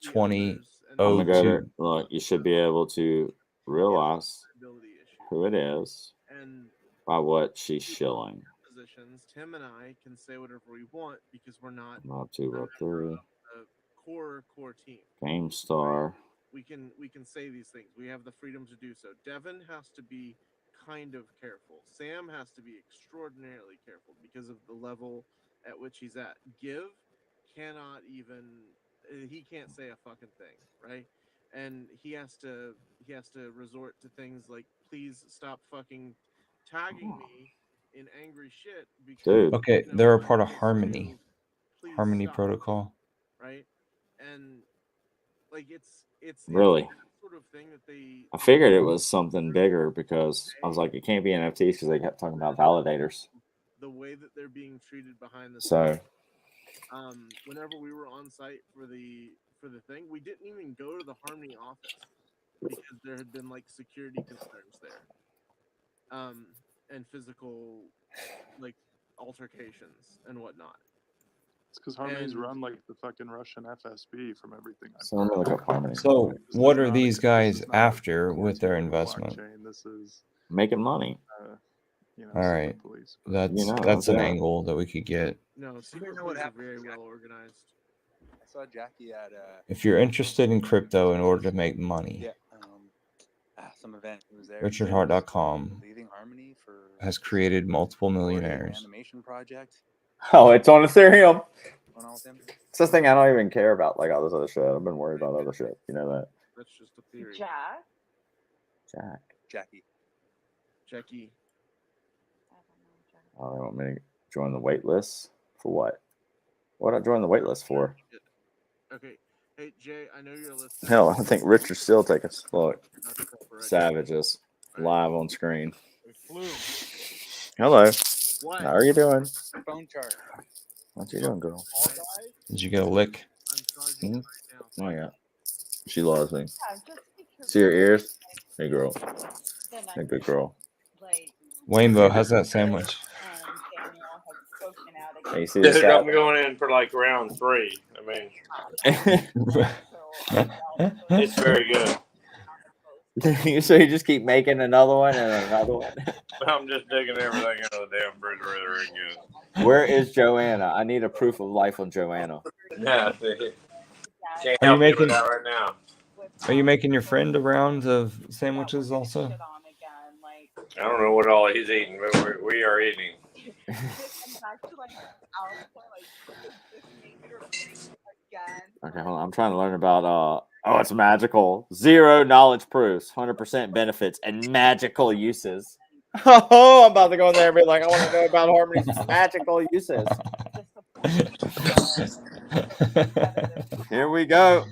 2002. I'm gonna go there. Look, you should be able to realize who it is by what she's shilling. Positions. Tim and I can say whatever we want because we're not Rob 2, Rob 3. a core team. GameStar. We can say these things. We have the freedom to do so. Devin has to be kind of careful. Sam has to be extraordinarily careful because of the level at which he's at. Give cannot even he can't say a fucking thing, right? And he has to resort to things like, please stop fucking tagging me in angry shit because Dude. Okay, they're a part of Harmony. Harmony Protocol. right? And like it's Really? that sort of thing that they I figured it was something bigger because I was like, it can't be NFTs because they kept talking about validators. the way that they're being treated behind the So scenes. Whenever we were on site for the thing, we didn't even go to the Harmony office because there had been like security concerns there, and physical like altercations and whatnot. It's because Harmony's And- run like the fucking Russian FSB from everything. So let me look up Harmony. So what are these guys after with their investment? This is making money. All right, that's an angle that we could get. No, secret police are very well organized. I saw Jackie at If you're interested in crypto in order to make money, some event. He was there. RichardHart.com Leading Harmony for has created multiple millionaires. animation project. Oh, it's on Ethereum. Going on with him. It's this thing I don't even care about, like all this other shit. I've been worried about other shit. You know that. That's just a theory. Jack. Jackie. Oh, they want me to join the wait list for what? What did I join the wait list for? Okay. Hey Jay, I know you're listening. Hell, I think Richard still take us. Look, Savages live on screen. Hello. What? How are you doing? Phone charge. What you doing, girl? Did you get a lick? Hmm? Oh yeah. She loves me. Yeah, just because See her ears? Hey girl. then Hey good girl. like Waynevo, how's that sandwich? Daniel has spoken out Hey, you against see this Dude, guy? I'm going in for like round 3. I mean, it's very good. So you just keep making another one and another one. I'm just digging everything out of the damn refrigerator again. Where is Joanna? I need a proof of life on Joanna. Yeah, can't Are you help you making? with that right now. Are you making your friend a round of sandwiches also? I don't know what all he's eating, but we are eating. Okay, hold on. I'm trying to learn about it's magical. 0 knowledge proofs, 100% benefits, and magical uses. Oh, I'm about to go in there and be like, I want to know about Harmony's magical uses. Here we go.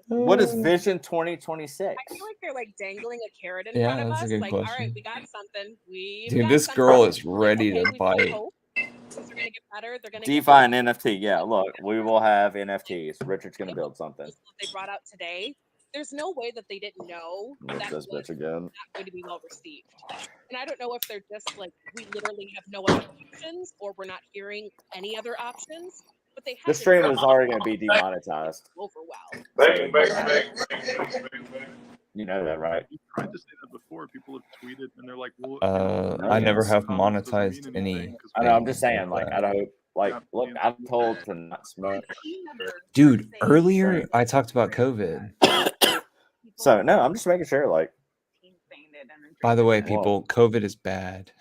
What is Vision 2026? I feel like they're like dangling a carrot in Yeah, front of that's a us. good Like, all right, question. we got something. We've Dude, got this something. girl is Like, ready okay, to we've got bite. hope. Things are gonna get better. They're gonna DeFi get and NFT. Yeah, look, we will have NFTs. Richard's gonna build something. they brought out today. There's no way that they didn't know Rip that this was bitch again. not going to be well received. And I don't know if they're just like we literally have no other options, or we're not hearing any other options. But they This had stream is already gonna be demonetized. over well. Bang, bang, bang. You know that, right? You tried to say that before. People have tweeted and they're like, "Well, I never have monetized any. I know. I'm just saying, anything like, that. I don't like. Look, I'm told to not smoke. Dude, earlier I talked about COVID. So no, I'm just making sure. Like, By the way, Whoa. people, COVID is bad.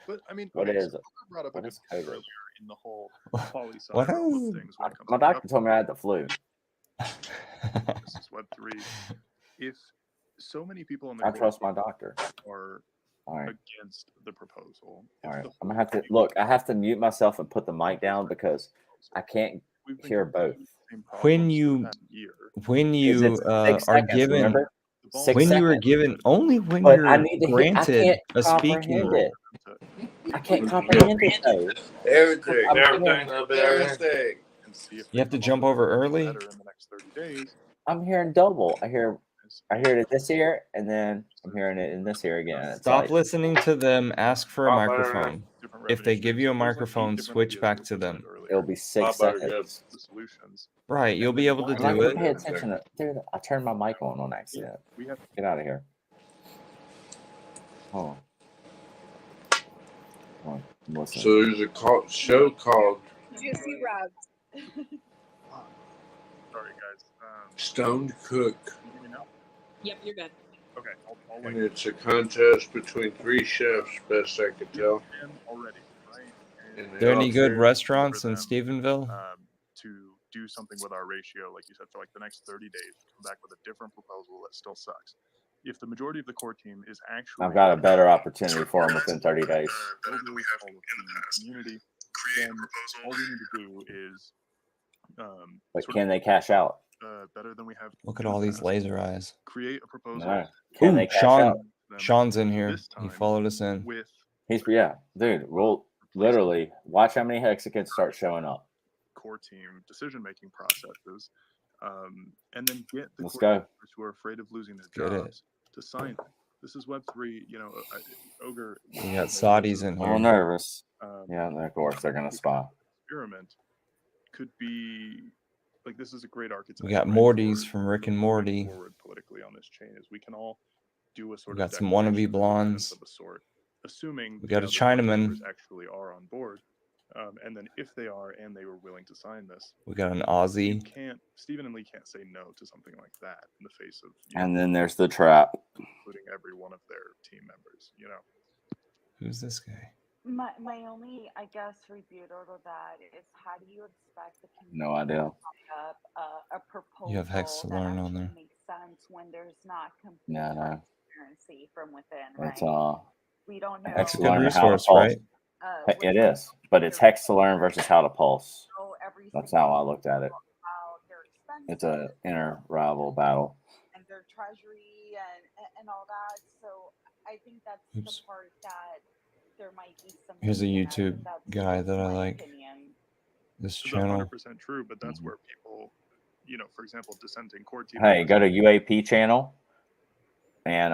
But I mean, What okay, is so it? Ogre brought up a What good is point COVID? earlier in the whole poly side What realm is- of things when it comes My to doctor told me I had the flu. this is Web3. If so many people in the I core trust my doctor. are All right. against the proposal, All if right. the I'm gonna have to look. I have to mute myself and put the mic down because I can't we've been hear complaining both. the same When problems for you the past year, when Is you it 6 are seconds? given Remember? 6 when you are seconds. given only when But I you're need to hear. I granted can't a speaking comprehend role. it. I can't comprehend it though. Everything, I'm everything, hearing, everything. and see if You have to jump over early. better in the next 30 days. I'm hearing double. I hear it in this ear, and then I'm hearing it in this ear again. It's Stop like listening to them. Ask for a Lot better. microphone. Different If they revenue give you a streams. So there's like 8 microphone, different switch ideas back that to were them. presented earlier. it'll be 6 Lot better, seconds. The solutions. Right, you'll And be then able to why I'm not do gonna it. pay attention to, dude. I turned my mic on accident. We have Get out of here. Hold on. Hold on. Listen. So there's a show called Juicy Rubs. sorry guys. Stoned Cook, Can you hear me now? Yep, you're good. Okay, I'll and it's a contest between 3 chefs, best I could tell. already, right? And they There any good offer restaurants in them, Stephenville? To do something with our ratio, like you said, for like the next 30 days, come back with a different proposal that still sucks. If the majority of the core team is actually I've got a better opportunity for them within 30 days. community, then all we need to do is But sort can of, they cash out? better than we have. Look in at the all these past. laser eyes. Create a proposal. No. Can Ooh, they cash out? Sean's in here. This He time followed us in. with He's dude. We'll literally watch how many Hexicans start showing up. core team decision-making processes, and then get the Let's core go. members who are afraid of losing their Get it. jobs to sign it. This is Web3. You know, Ogre. We got Saudis in I'm a little here. nervous. Yeah, and of course they're gonna spy. Experiment could be like this is a great archetype. We got right, Mortys for from Rick and Morty. forward politically on this chain is we can all do a sort We of got some wannabe declaration of blondes. of a sort, assuming We got a the core Chinaman. members actually are on board. And then if they are and they were willing to sign this, We got an Aussie. Stephen and Lee can't say no to something like that in the face of And then there's the trap. including every one of their team members, you know. Who's this guy? My only, I guess, rebuttal to that is how do you expect the community No idea. to come up a proposal You have Hex to that learn on actually there. makes sense when there's not complete Yeah, no. transparency from within, It's right? We don't know. Hex It's a to good learn how to resource, pulse. right? It is, but it's Hex to learn versus how to pulse. Every That's single how I looked at it. about their expenses It's a inner rival battle. and their treasury and all that. So I think that's Oops. the part that there might be some. Here's a mismatch, YouTube and that's guy that I my like. opinion. This This is channel. 100% true, but that's where people, you know, for example, dissenting core team. Hey, go to UAP channel and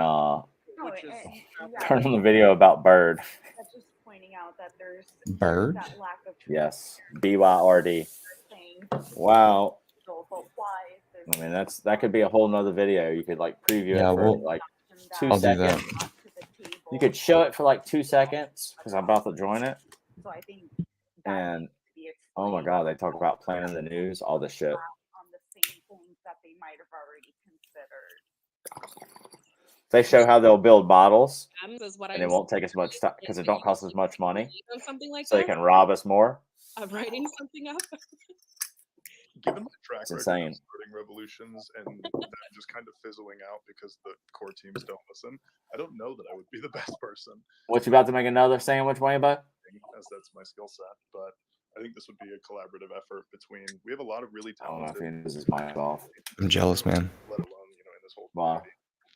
turn on the video about Bird. That's just pointing out that there's Bird? that lack of Yes, BYRD. Wow. but why is there I mean, that could be a whole nother video. You could like preview Yeah, it for we'll- like 2 I'll do that. seconds. You could show it for like 2 seconds because I'm about to join it. So I think And oh my god, they talk about planning the news, all this shit. on the same things that they might have already considered. They show how they'll build models, Is what and I'm it won't take as much time because it don't cost as much money, on something like so they this. can rob us more. Of writing something up. Given my track It's record insane. of starting revolutions and them just kind of fizzling out because the core teams don't listen, I don't know that I would be the best person. What, you about to make another sandwich, Waybo? As that's my skill set, but I think this would be a collaborative effort between. We have a lot of really I don't know if talented. he knows his mic off. I'm jealous, man. Let alone in this whole Wow. community.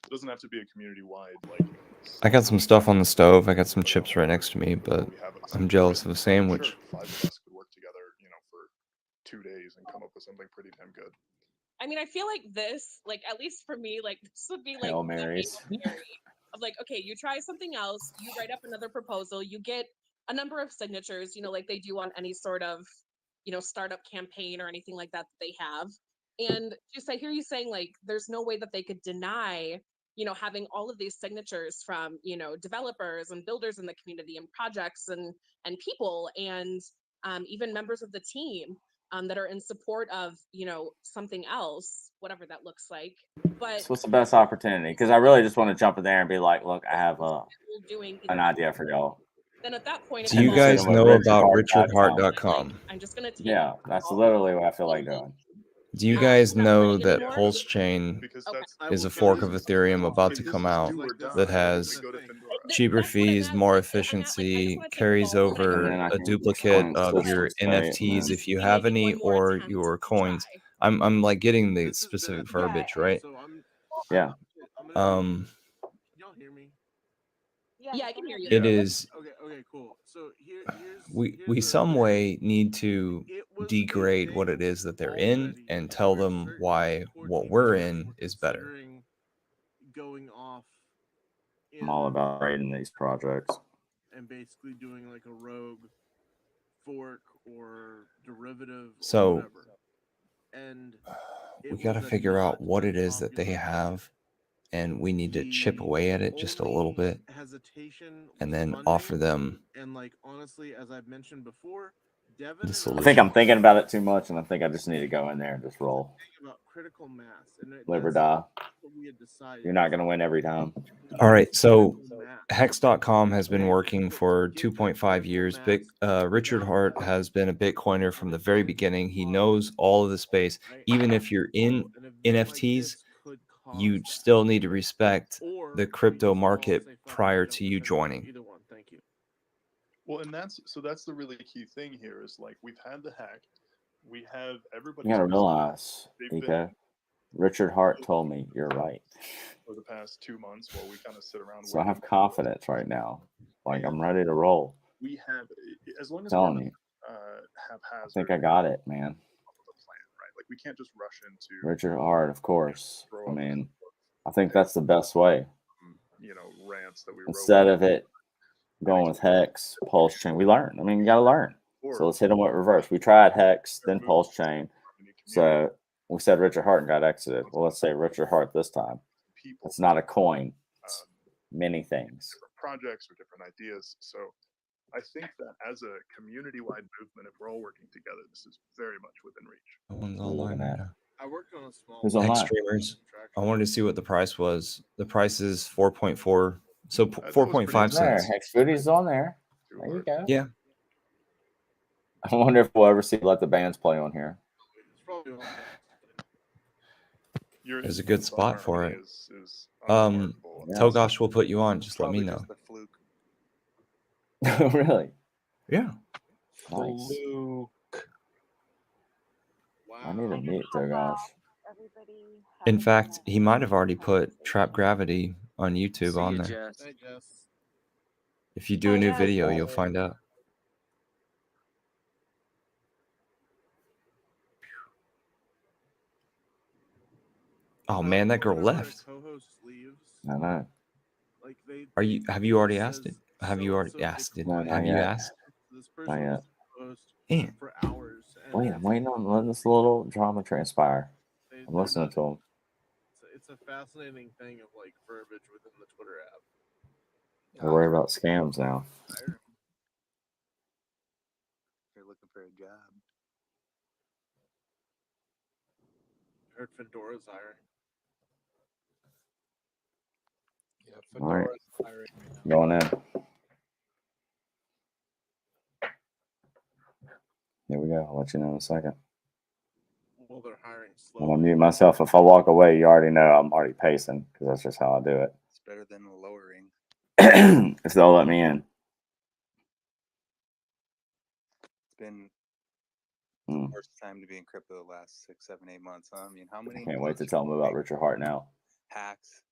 It doesn't have to be a community wide like. I got some stuff on the stove. I got some chips right next to me, but I'm jealous of a sandwich. Sure, 5 of us could work together, for 2 days and come up with something pretty damn good. I mean, I feel like this, like at least for me, like this would be like Hail the Marys. Hail Mary of like, okay, you try something else, you write up another proposal, you get a number of signatures, like they do on any sort of, startup campaign or anything like that they have. And just I hear you saying like there's no way that they could deny, having all of these signatures from, developers and builders in the community and projects and people and even members of the team. That are in support of something else, whatever that looks like. But So what's the best opportunity? Because I really just want to jump in there and be like, look, I have doing an idea for y'all. Then at that point, Do you guys know about richardhart.com? I'm just gonna take Yeah, that's literally what I feel like doing. Do you guys know that anymore? Pulse Chain Because that's is a fork of Ethereum about to come out that has cheaper fees, more efficiency, carries over a duplicate of your NFTs if you have any or your coins. I'm like getting the specific verbiage, right? Yeah. Can y'all hear me? Yeah, I can hear you. It is. Okay, cool. So We some way need to degrade what it is that they're in and tell them why what we're in is better. Going off I'm all about rating these projects. and basically doing like a rogue fork or derivative So or whatever. And we got to figure out what it is that they have, and we need to chip away at it just a little bit and then offer them and like honestly, as I've mentioned before, Devin the I solution. think I'm thinking about it too much, and I think I just need to go in there and just roll. about critical mass and Live or die. what we had decided. You're not going to win every time. All right, so hex.com has been working for 2.5 years. Richard Hart has been a Bitcoiner from the very beginning. He knows all of the space. Even if you're in NFTs, you still need to respect the crypto market prior to you joining. Either one, thank you. Well, and that's the really key thing here is like we've had the hack, we have everybody. You got to realize, DK, Richard Hart told me you're right. For the past 2 months, while we kind of sit around. So I have confidence right now. Like I'm ready to roll. We have, as long as telling we're you, haphazard. I think I got it, man. Right, like we can't just rush into Richard Hart, of course. I mean, I think that's the best way. Rants that we instead of it going with Hex, Pulse Chain. We learned. I mean, you got to learn. So let's hit them with reverse. We tried Hex, then Pulse Chain. So we said Richard Hart and got exited. Well, let's say Richard Hart this time. It's not a coin. It's many things. Different projects or different ideas. So I think that as a community-wide movement, if we're all working together, this is very much within reach. No one's online right now. I worked on a small Who's Hex online? streamers. I wanted to see what the price was. The price is 4.4. So 4.5 there. cents. Hex Footy's on there. There you go. Yeah. I wonder if we'll ever see let the bands play on here. There's a good spot for it. Togosh will put you on. Just let me know. Really? Yeah. Nice. I need to meet Togosh. In fact, he might have already put Trap Gravity on YouTube on there. If you do a new video, you'll find out. Oh man, that girl left. I know. Are you? Have you already asked it? Have you already asked it? No, not Have you yet. asked? Not yet. Yeah. Wait, I'm waiting on letting this little drama transpire. I'm listening to him. It's a fascinating thing of like verbiage within the Twitter app. We're worried about scams now. You're looking for a job. Heard Fedora's hiring. Yeah, All right. Fedora's hiring right now. Going in. Here we go. I'll let you know in a second. Well, they're hiring I'm gonna mute myself. If I walk away, you already know I'm already pacing because that's just how I do it. It's better than lowering. If they'll let me in. It's been Mm. Worst time to be in crypto the last 6, 7, 8 months. Huh? I mean, how many I can't wait to tell them about Richard Hart now. hacks?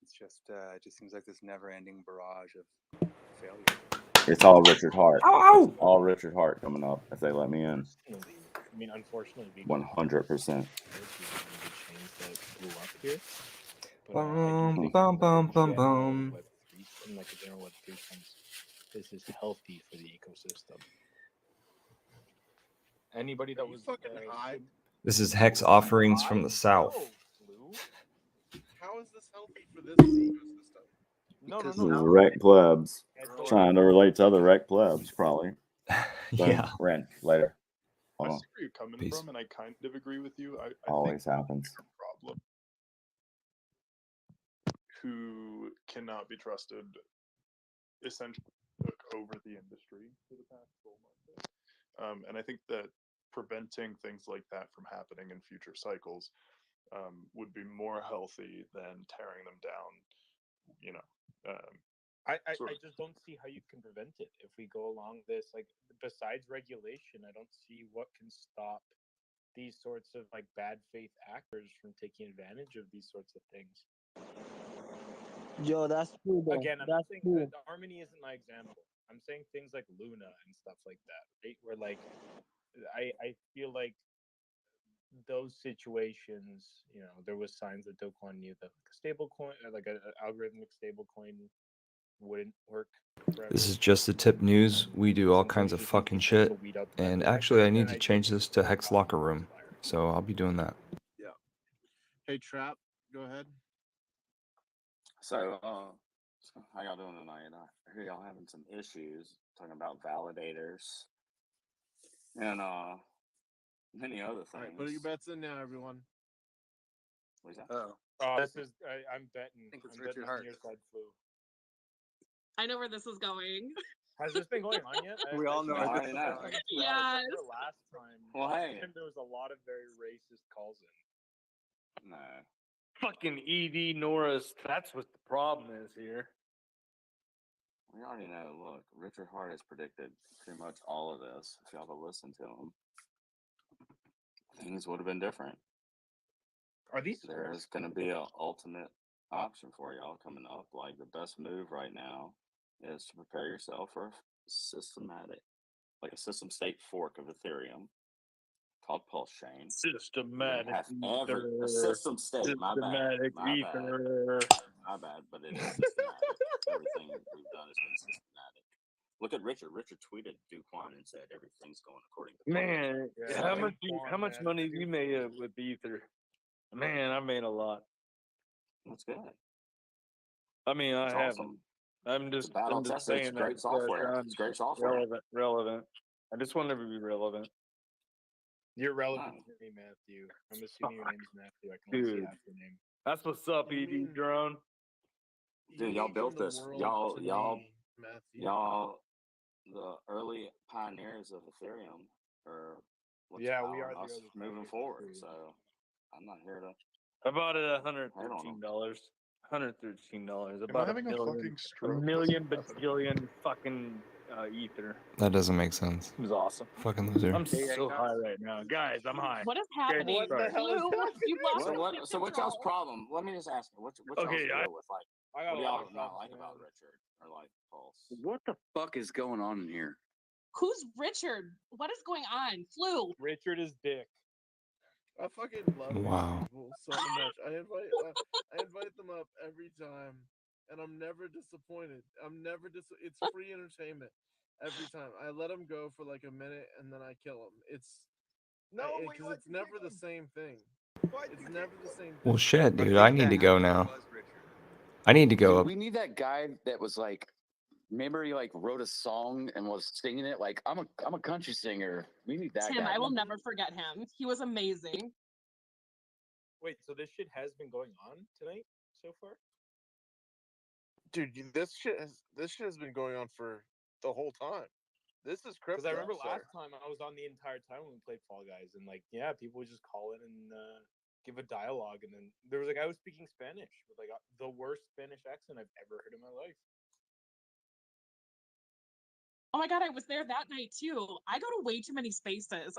It's just it just seems like this never-ending barrage of failure. It's all Richard Hart. Ow! It's all Richard Hart coming up if they let me in. I mean, unfortunately, 100%. chains that blew up here. But I do Bum, think bum, in bum, bum, general bum. Web3, in like a general Web3 sense, this is healthy for the ecosystem. Anybody that was fucking high. This is Hex offerings from the south. How is this healthy for this ecosystem? No. This is rec plebs trying to relate to other rec plebs, probably. So, Yeah. Ren, later. I Hold on. see where you're coming Peace. from, and I kind of agree with you. I Always think happens. the problem who cannot be trusted essentially took over the industry for the past 12 months. And I think that preventing things like that from happening in future cycles would be more healthy than tearing them down, you know. I sort of- just don't see how you can prevent it if we go along this. Like, besides regulation, I don't see what can stop these sorts of like bad faith actors from taking advantage of these sorts of things. Yo, that's true. Though. Again, I'm That's saying true. Harmony isn't my example. I'm saying things like Luna and stuff like that, right? Where like I feel like those situations, you know, there was signs that Do Kwon knew that like a stable coin, like an algorithmic stable coin, wouldn't work. Forever. This is just the tip news. We do all kinds of fucking shit. And actually, I need to change this to Hex Locker Room. So I'll be doing that. Yeah. Hey, Trap, go ahead. So, how y'all doing tonight? I hear y'all having some issues talking about validators and many other things. All right, put your bets in now, everyone. What is that? This is I'm betting. I think it's I'm Richard betting Hart. on your side, Flu. I know where this is going. Has this been going on yet? We all know I where already this is know. going. Yes. Last time. Well, hey. There was a lot of very racist calls in. No. Fucking ED Norris. That's what the problem is here. We already know. Look, Richard Hart has predicted pretty much all of this. If y'all had listened to him, things would have been different. Are these? There's going to be an ultimate option for y'all coming up. Like, the best move right now is to prepare yourself for a systematic, like a system state fork of Ethereum called Pulse Chain. Systematic A system state. My bad. My bad, but it is systematic. Everything we've done has been systematic. Look at Richard. Richard tweeted Duquan and said everything's going according to plan. Man, So, how much money you made with Ether? Man, I made a lot. That's good. I mean, I It's haven't. awesome. I'm just battle tested. saying It's great software. It's great software. Relevant. I just want to be relevant. You're relevant to me, Matthew. I'm assuming your name's Matthew. I can only see Dude. half your name. That's what's up, ED Drone. Dude, y'all built this. Y'all, the early pioneers of Ethereum, or what's Yeah, we powering are the us early moving pioneers of forward. Ethereum. So, I'm not here to. I bought it at $113. $113. Am I About having a fucking a stroke? million What's happening? bajillion fucking Ether. That doesn't make sense. It was awesome. Fucking loser. I'm so high right now, guys. I'm high. What is happening? What the hell is Flu, you lost So what's y'all's problem? Let me just ask you. What's y'all's Okay, deal with? Like, I got what do a lot y'all of not problems, like man. about Richard or like Pulse? What the fuck is going on in here? Who's Richard? What is going on? Flu. Richard is Dick. I fucking love Wow. these people so much. I invite them up every time, and I'm never disappointed. It's free entertainment every time. I let them go for like a minute, and then I kill them. It's never the same thing. It's never the same thing. Well, shit, dude. I need to go now. I need to go Dude, up. we need that guy that was like, remember he like wrote a song and was singing it like I'm a country singer. We need that Tim, guy. I will never forget him. He was amazing. Wait, so this shit has been going on tonight so far? Dude, this shit has been going on for the whole time. This is crypto. Because I remember sir. last time I was on the entire time when we played Fall Guys, and like, yeah, people would just call in and give a dialogue, and then there was like I was speaking Spanish with like the worst Spanish accent I've ever heard in my life. Oh my god, I was there that night too. I go to way too many spaces.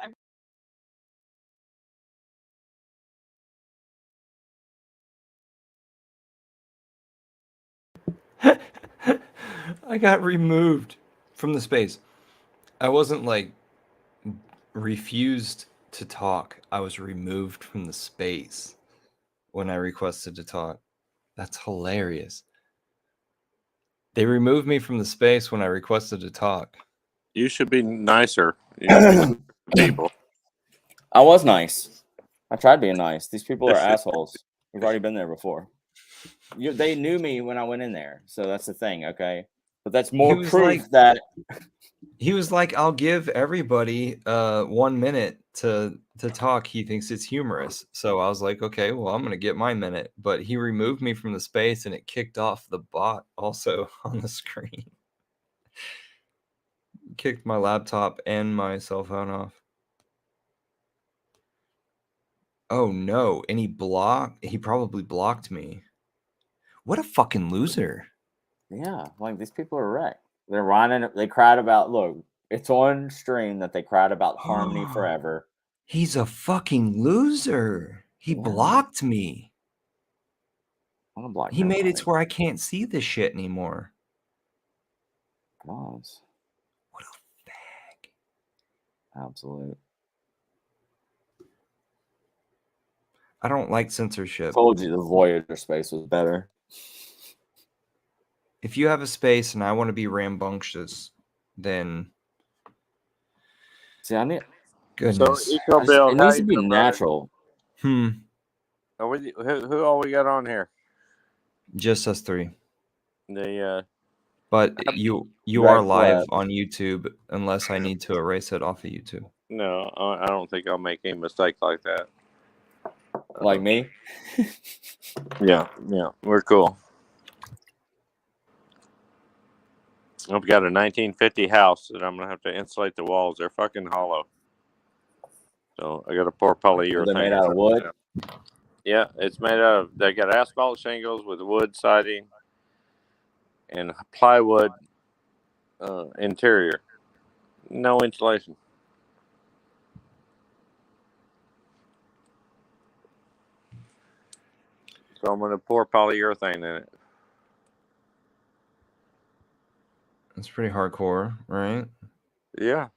I got removed from the space. I wasn't like refused to talk. I was removed from the space when I requested to talk. That's hilarious. They removed me from the space when I requested to talk. You should be nicer. You should be nicer to people. I was nice. I tried being nice. These people are assholes. We've already been there before. They knew me when I went in there, so that's the thing, okay? But that's more proof that he was like, "I'll give everybody 1 minute to talk." He thinks it's humorous, so I was like, "Okay, well, I'm gonna get my minute." But he removed me from the space, and it kicked off the bot also on the screen. Kicked my laptop and my cell phone off. Oh no! And he probably blocked me. What a fucking loser! yeah, like these people are wrecked. They're whining. They cried about. Look, it's on stream that they cried about Harmony forever. He's a fucking loser. He blocked me. I'm gonna block. He made it to where I can't see this shit anymore. Gosh. What a fag. Absolute. I don't like censorship. Told you the Voyager space was better. If you have a space and I want to be rambunctious, then see, I need goodness. So EcoBuild, it needs to be natural. Who all we got on here? Just us three. But you Red are live flag. on YouTube unless I need to erase it off of YouTube. No, I don't think I'll make any mistakes like that. Like me? Yeah, we're cool. I've got a 1950 house that I'm gonna have to insulate the walls. They're fucking hollow. So I got to pour polyurethane. Are they made out of wood? Yeah, it's made out of. They got asphalt shingles with wood siding and plywood interior. No insulation. So I'm gonna pour polyurethane in it. That's pretty hardcore, right? Yeah.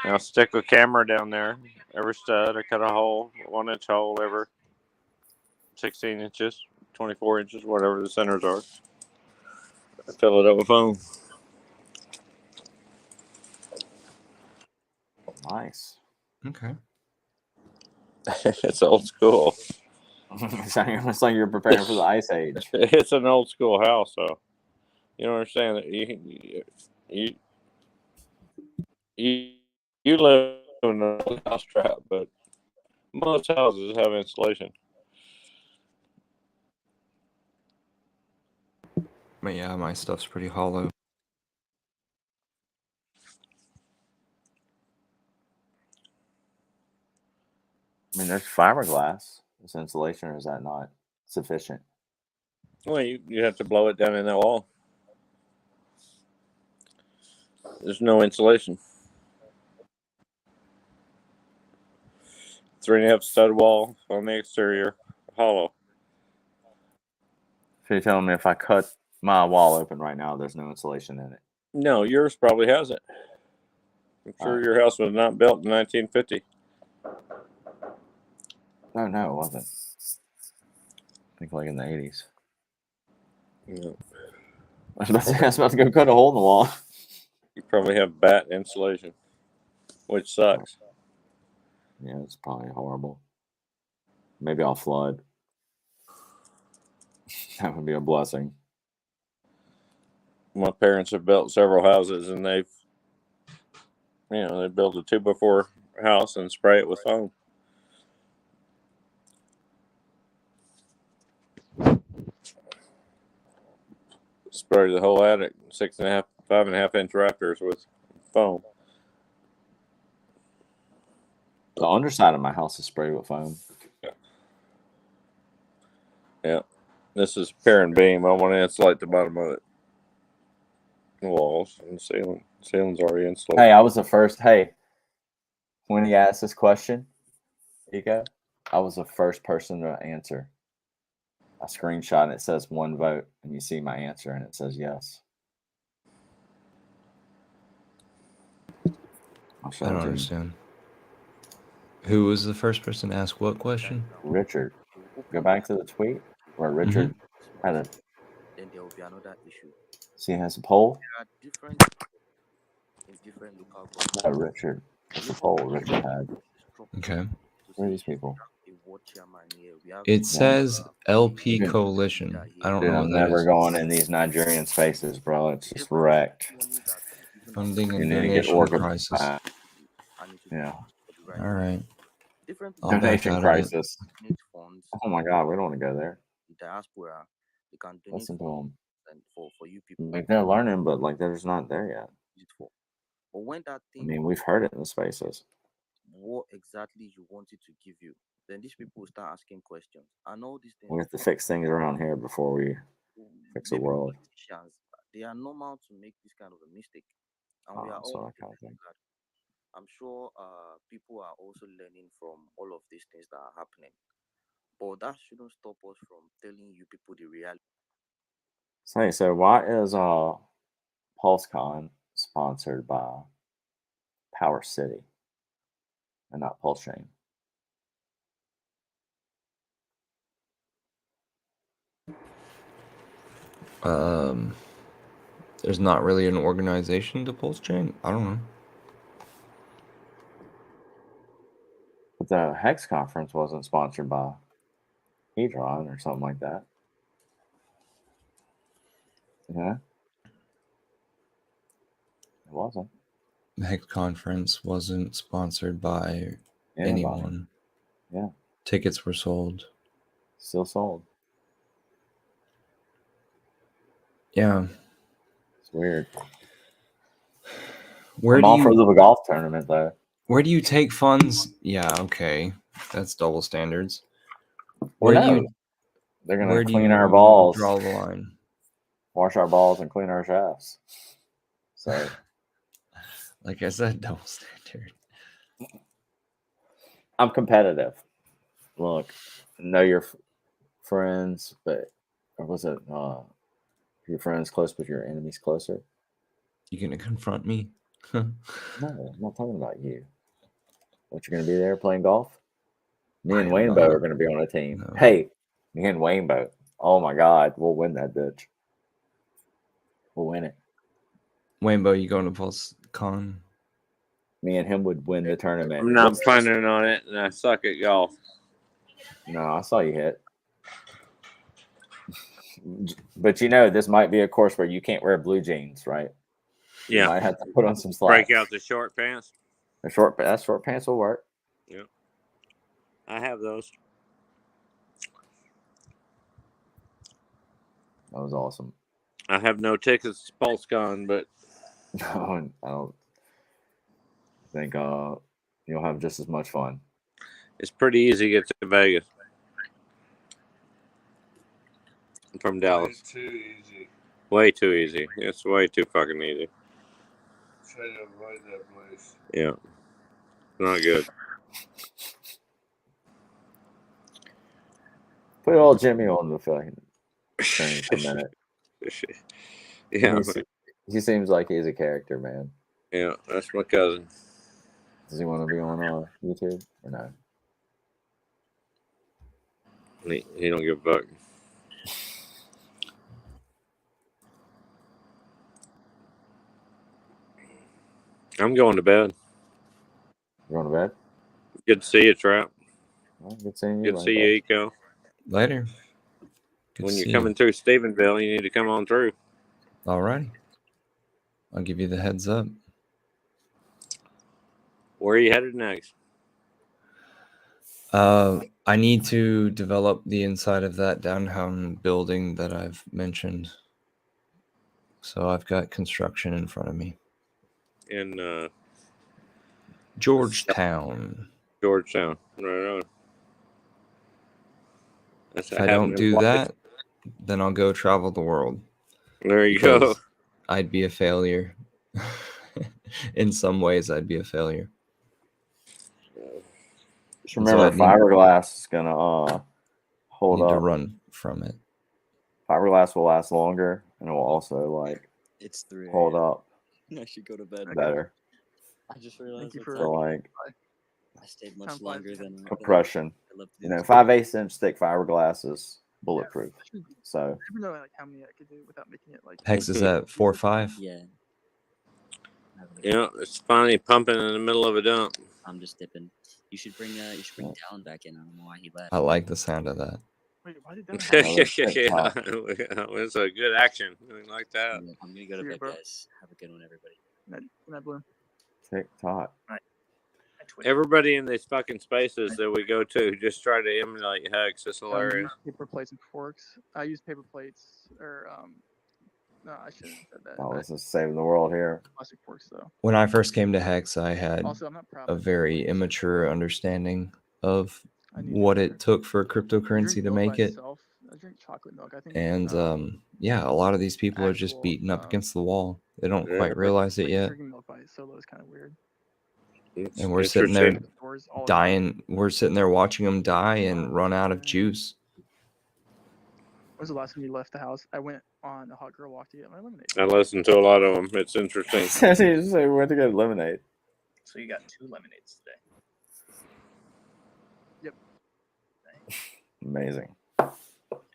I'll stick a camera down there. Every stud, I cut a hole, 1 inch hole every 16 inches, 24 inches, whatever the centers are. I fill it up with foam. Nice. Okay. It's old school. It's like you're preparing for the ice age. It's an old school house, so you don't understand that you live in an old house trap, but most houses have insulation. But yeah, my stuff's pretty hollow. I mean, there's fiberglass. Is insulation, or is that not sufficient? Well, you have to blow it down in that wall. There's no insulation. 3.5 stud wall on the exterior, hollow. So you're telling me if I cut my wall open right now, there's no insulation in it? No, yours probably has it. I'm sure your house was not built in 1950. No, it wasn't. I think like in the 80s. Yeah. I was about to go cut a hole in the wall. You probably have bat insulation, which sucks. Yeah, it's probably horrible. Maybe I'll flood. That would be a blessing. My parents have built several houses, and they build a 2x4 house and spray it with foam. Spray the whole attic, 6.5, 5.5 inch rafters with foam. The underside of my house is sprayed with foam. Yeah. This is pier and beam. I want to insulate the bottom of it. The walls and the ceiling. Ceiling's already insulated. Hey, I was the first. Hey, when he asked this question, Eco, I was the first person to answer. a screenshot and it says 1 vote, and you see my answer and it says yes. I'll show I it don't to you. understand. Who was the first person to ask what question? Richard. Go back to the tweet where Richard had a. Then there will be another issue. See, it has a poll. There are different in different local No, governments. Richard. It's a poll Richard had. Okay. Where are these people? A ward chairman here. We have It says LP Dude. Coalition. I don't Dude, know I'm what that never is. going in these Nigerian spaces, bro. It's just wrecked. Funding You and need to get donation organized. crisis. Yeah. All right. different I'll back Donation out of it. crisis. donate funds. Oh my God, we don't want to go there. The diaspora, they can donate Listen to funds them. and for you people. Like they're learning, but like they're just not there yet. Use it for. But when that I thing, mean, we've heard it in the spaces. what exactly you want it to give you, then these people will start asking questions. And all these things. We have to fix things around here before we fix the Maybe world. politicians, they are normal to make this kind of a mistake, and we are So all. that kind of thing. I'm sure people are also learning from all of these things that are happening, but that shouldn't stop us from telling you people the reality. So why is PulseCon sponsored by Power City and not Pulse Chain? There's not really an organization to Pulse Chain. I don't know. But the HEX conference wasn't sponsored by Hedron or something like that. Yeah. It wasn't. The Hex conference wasn't sponsored by Anybody. anyone. Yeah. Tickets were sold. Still sold. Yeah. It's weird. Where I'm do all you for the golf tournament though. Where do you take funds? Yeah, okay. That's double standards. Well, Where do no. you They're gonna where do clean you our balls, draw the line? wash our balls, and clean our shafts. So, like I said, double standard. I'm competitive. Look, know your friends, but or was it your friends close, but your enemies closer? You gonna confront me? No, I'm not talking about you. What, you're gonna be there playing golf? Me and Waynbo are gonna be on a team. No. Hey, me and Waynbo. Oh my God, we'll win that bitch. We'll win it. Waynbo, you going to Pulse Con? Me and him would win the tournament. I'm not planning on it, and I suck at golf. No, I saw you hit. But you know, this might be a course where you can't wear blue jeans, right? Yeah. You might have to put on some slacks. Break out the short pants. The short pants will work. Yeah. I have those. That was awesome. I have no tickets to PulseCon, but No, I don't think you'll have just as much fun. it's pretty easy to get to Vegas from Dallas. Too easy. Way too easy. It's way too fucking easy. Try to avoid that place. Yeah. Not good. Put old Jimmy on the fucking screen for a minute. Yeah. He seems like he's a character, man. Yeah, that's my cousin. Does he want to be on YouTube or no? He don't give a fuck. I'm going to bed. You going to bed? Good to see you, Trap. Well, good seeing you. Good to see you, Eco. Later. Good When to you're see coming through Stephenville, you need to come on through. All righty. I'll give you the heads up. Where are you headed next? I need to develop the inside of that downtown building that I've mentioned. So I've got construction in front of me. In Georgetown. Georgetown. Right on. That's If I don't do life. that, then I'll go travel the world. There you go. Because I'd be a failure. In some ways, I'd be a failure. Just remember, fiberglass is gonna hold need to up. run from it. Fiberglass will last longer and it will also like It's 3 hold a.m. up I should go to bed. better. I just realized you what for So time. like I stayed much Time flies. longer than compression. I love to do You know, this. 5/8 inch thick fiberglass is bulletproof. So I never know like how many I could do without making it like. Hex is at 4.5. Yeah. You know, it's finally pumping in the middle of a dump. I'm just dipping. You should bring Dallin back in. I don't know why he left. I like the sound of that. Wait, why did that Yeah, it's a good action. I like that. Yeah, I'm gonna go to See you, bed, bro. guys. Have a good one, everybody. Good night, Bloom. TikTok. Everybody in these fucking spaces that we go to just try to emulate Hex. It's hilarious. Paper plates and forks. I use paper plates or no, I shouldn't have said that. Oh, this is saving the world here. Plastic forks though. When I first came to Hex, I had Also, I'm not proud a of very immature understanding of I need what to it took for I drink cryptocurrency to milk make by it. itself. I drink chocolate milk. I think And yeah, a lot of these people are just actual, beating up against the wall. They don't Yeah. quite realize it yet. drinking milk by solo is kind of weird. It's And we're sitting there interesting. dying. We're sitting there watching them die and run out of juice. When was the last time you left the house? I went on a hot girl walk to get my lemonade. I listen to a lot of them. It's interesting. He just said we went to get lemonade. So you got 2 lemonades today. Yep. Amazing. You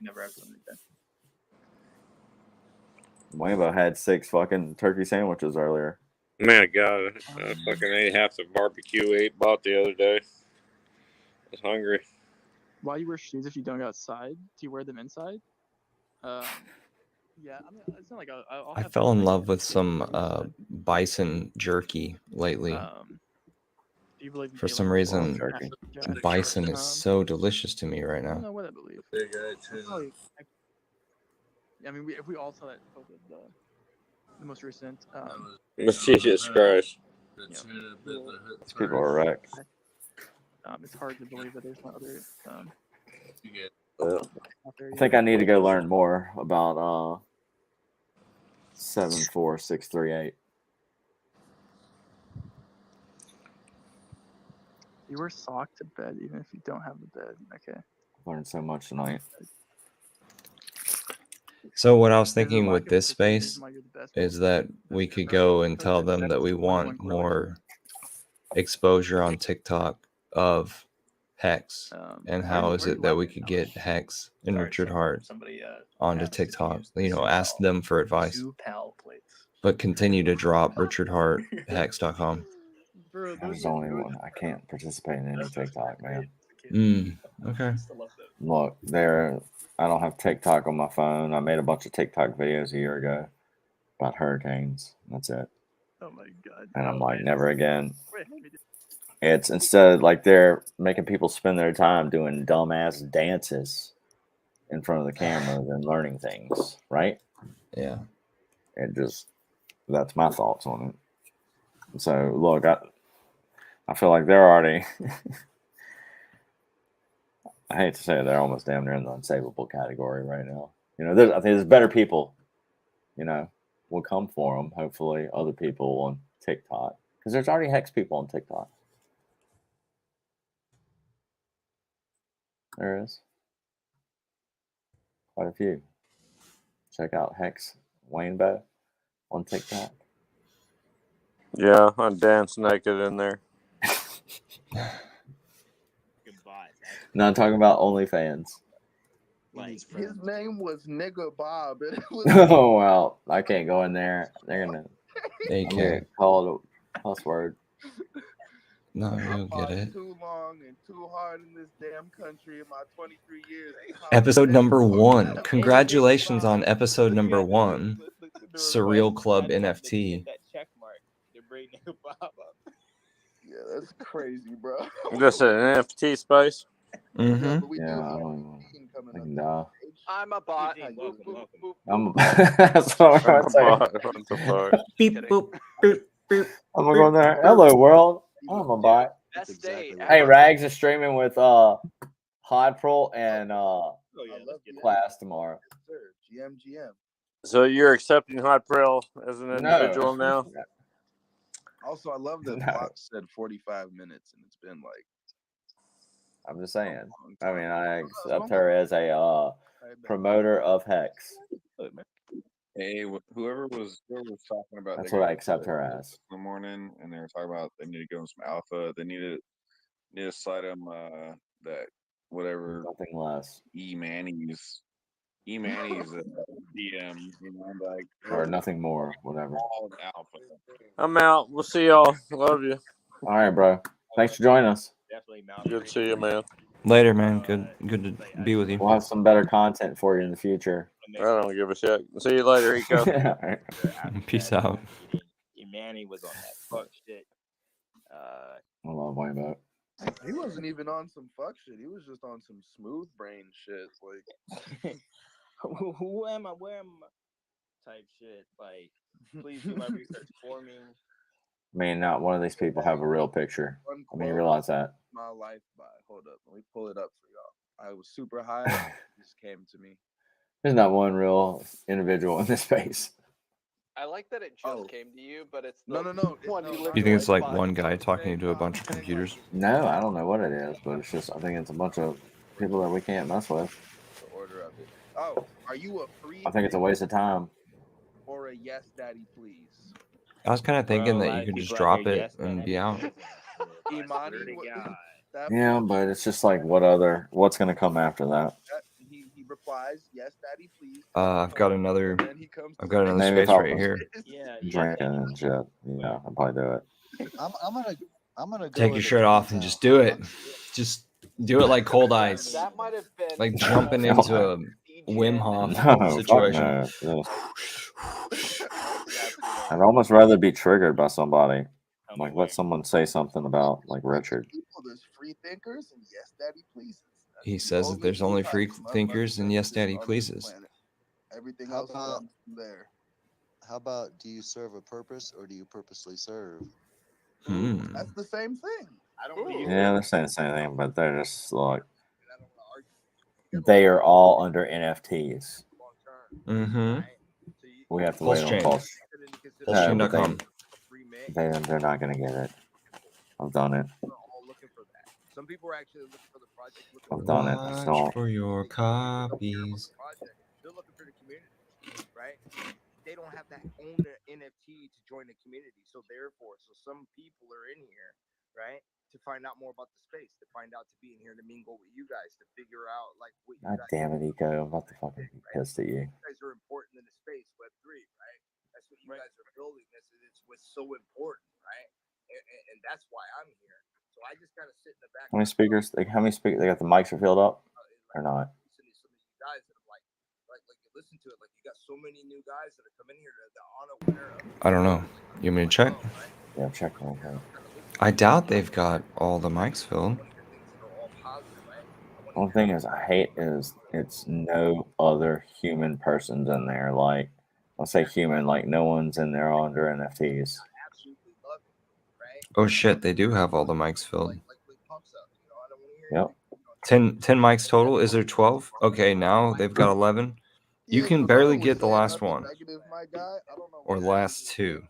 never have lemonade then. Waybo had 6 fucking turkey sandwiches earlier. Man, God, I fucking ate half the barbecue we bought the other day. I was hungry. Why you wear shoes if you don't go outside? Do you wear them inside? Yeah, I mean, it's not like I'll I have fell in like, love with some bison jerky lately. do you believe in For some aliens? reason, jerky. bison is so delicious to me right I don't now. know what I believe. I mean, if we all saw that photo of the most recent. Jesus Christ. These people are wrecked. It's hard to believe that there's no other. I think I need to go learn more about 74638. You wear sock to bed even if you don't have the bed. Okay. Learned so much tonight. So what I was thinking with this space is that we could go and tell them that we want more exposure on TikTok of Hex, and how is it that we could get Hex and Richard Hart onto TikTok? You know, ask them for advice, 2 pal plates. but continue to drop Richard Hart Hex.com. I just don't even want. I can't participate in any TikTok, man. Okay. Look, I don't have TikTok on my phone. I made a bunch of TikTok videos a year ago about hurricanes. That's it. Oh my god. And I'm like, never again. It's instead like they're making people spend their time doing dumbass dances in front of the camera than learning things, right? Yeah. That's my thoughts on it. So look, I feel like they're already I hate to say it, they're almost damn near in the unsavable category right now. You know, I think there's better people, you know, will come for them. Hopefully other people on TikTok, because there's already Hex people on TikTok. There is quite a few. Check out Hex Waynbo on TikTok. Yeah, I dance naked in there. No, I'm talking about OnlyFans. His name was Nigga Bob. And it was Oh well, I can't go in there. They're gonna call it a cuss word. No, you'll get it. too long and too hard in this damn country in my 23 years. Episode number 1. Congratulations on episode number 1. Surreal Club NFT. That check mark to bring Nigga Bob up. Yeah, that's crazy, bro. Just an NFT space. No. I'm a bot. That's what I'm saying. Beep boop boop boop. I'm gonna go in there. Hello world. I'm a bot. Best day Hey, ever. Rags is streaming with Hot Pro and Class tomorrow. GM. So you're accepting Hot Prill as an individual now? Also, I love that Fox said 45 minutes, and it's been like. I'm just saying. I mean, I accept her as a promoter of Hex. Hey, whoever was talking about That's they're what I gonna accept go her to as. in the morning, and they were talking about they need to give them some alpha. They need to slide them that whatever Nothing less. Manny's DM, like Or nothing more, whatever. all alpha. I'm out. We'll see y'all. Love you. All right, bro. Thanks for joining us. Good to see you, man. Later, man. Good to be with you. We'll have some better content for you in the future. I don't give a shit. See you later, Eco. All right. Peace out. Manny was on that fuck shit. I love Waymo. He wasn't even on some fuck shit. He was just on some smooth brain shit. Like, who am I? Where am I? Type shit. Like, please do my research for me. I mean, not one of these people have a real picture. I mean, you realize that. My life by. Hold up. Let me pull it up for y'all. I was super high. It just came to me. There's not one real individual in this space. I like that it just came to you, but it's the no. one you live You think your it's like life one by. guy talking to a bunch of computers? No, I don't know what it is, but it's just I think it's a bunch of people that we can't mess with. The order of it. Oh, are you a free? I think it's a waste of time. Or a yes, daddy, please. I was kind of thinking Bro, a that lot you of could just people out drop here, it yes, and daddy. be out. Imani, that Yeah, but it's just like what's gonna come after that? he replies, yes, daddy, please. I've got another Maybe if space I right was here. drinking and shit, yeah, I'll probably do it. I'm gonna go Take your into shirt off and just do it. Just do it like cold ice. That might have been Like jumping into a Wim Hof No, situation. fuck no. I'd almost rather be triggered by somebody. Like let someone say something about like Richard. People, there's free thinkers and yes, daddy, please. He says that there's only free thinkers and yes, daddy pleases. Everything How else about- comes from there. How about do you serve a purpose or do you purposely serve? That's the same thing. I don't believe Yeah, they're saying the same thing, but they're just like they are all under NFTs. Mm-hmm. We have to Pulse wait on chain. Pulse. No, but Pulsechain.com. they're not gonna get it. I've done it. Some people are actually looking for the project. I've done it. I Watch saw. for your copies. They're looking for the community, right? They don't have to own the NFT to join the community. So therefore, some people are in here, right, to find out more about the space, to find out to be in here to mingle with you guys, to figure out like what you God guys. damn it, Eco! I'm about to fucking be pissed at you. You guys are important in the space, Web3, right? That's what you guys are building. It's what's so important, right? And that's why I'm here. So I just gotta sit in the back. How many speakers? How many speakers? They got the mics are filled up or not? Listen to some of you guys that I'm like you listen to it. Like you got so many new guys that are coming here. The unaware of. I don't know. You want me to check? Yeah, check real quick. I doubt they've got all the mics filled. One thing is I hate is it's no other human persons in there. Like I'll say human, like no one's in there under NFTs. Oh shit, they do have all the mics filled. Yep. 10 mics total. Is there 12? Okay, now they've got 11. You can barely get the last one. Or the last two.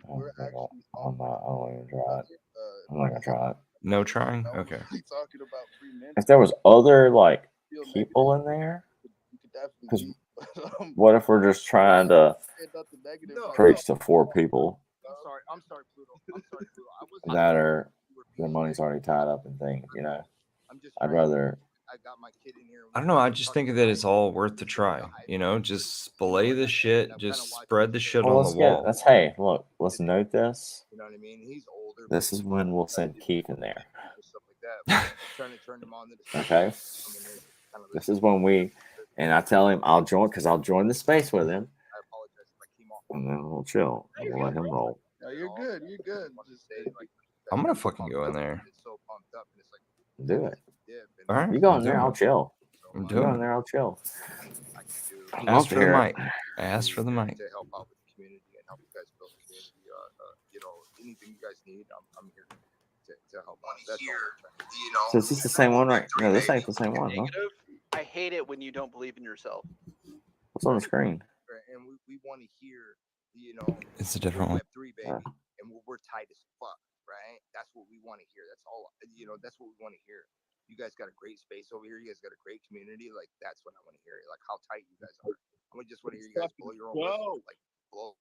I'm not. I don't even try it. I'm not gonna try it. No trying? Okay. If there was other like people in there, because what if we're just trying to preach to 4 people I'm sorry, Pluto. that are their money's already tied up in things, you know? I'd rather. I don't know. I just think that it's all worth the try. You know, just belay the shit. Just spread the shit Well, on the let's get. wall. Let's hey, look. Let's note this. You know what I mean? He's older. This is when we'll send Keith in there. Stuff like that. Trying to turn them on to the Okay. This is when and I tell him I'll join because I'll join the space with him. And then we'll chill. And we'll let him roll. No, you're good. You're good. I'm gonna fucking go in there. Do it. All right. You go I'm in there, doing I'll it. chill. I'm You go doing in it. there, I'll chill. I'd love Ask to for the hear mic. it. Ask for the mic. To help out with the community and help you guys build the community. You know, anything you guys need, I'm here to help out. That's all we're trying to do. So is this the same one, right? No, this ain't the same one, huh? Negative. I hate it when you don't believe in yourself. What's on the screen? And we want to hear, you know, It's a different one. Web3, baby, and we're tight as fuck, right? That's what we want to hear. That's all. You know, that's what we want to hear. you guys got a great space over here. You guys got a great community. Like that's what I want to hear. Like how tight you guys are. I just want to hear you guys blow your own whistle. Like blow.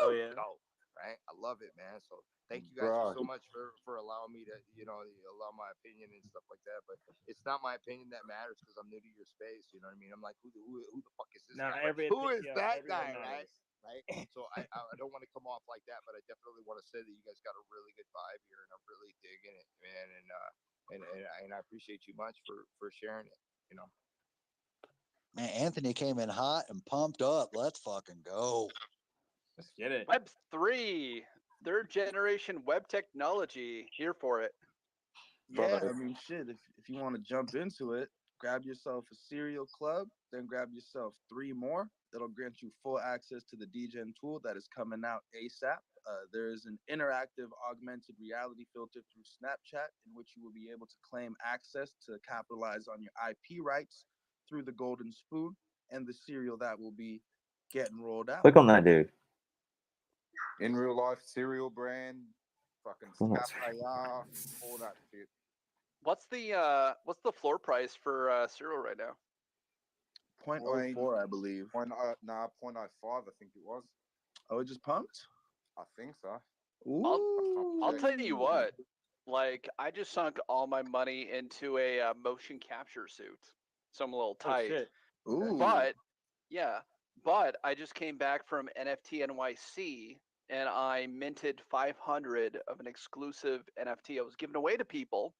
Oh yeah. Go, right? I love it, man. So thank you guys so much for allowing me to, allow my opinion and stuff like that. But it's not my opinion that matters because I'm new to your space. You know what I mean? I'm like, who the fuck is this Now guy? Who is that guy, right? matters. Right. So I don't want to come off like that, but I definitely want to say that you guys got a really good vibe here, and I'm really digging it, man. And I appreciate you much for sharing it. Man, Anthony came in hot and pumped up. Let's fucking go. Let's get it. Web 3, third generation web technology. Here for it. Yeah, I mean, shit. If you want to jump into it, grab yourself a serial club, then grab yourself 3 more. That'll grant you full access to the DGen tool that is coming out ASAP. There is an interactive augmented reality filter through Snapchat in which you will be able to claim access to capitalize on your IP rights through the Golden Spoon and the cereal that will be getting rolled out. Click on that dude. In real life, cereal brand, fucking Oh, that's Scapaya, all that shit. What's the floor price for cereal right now? 0.04, I believe. 0.05, I think it was. Oh, it just pumped? I think so. I'll tell you what. Like, I just sunk all my money into a motion capture suit, so I'm a little tight. shit. Ooh. But I just came back from NFT NYC and I minted 500 of an exclusive NFT I was giving away to people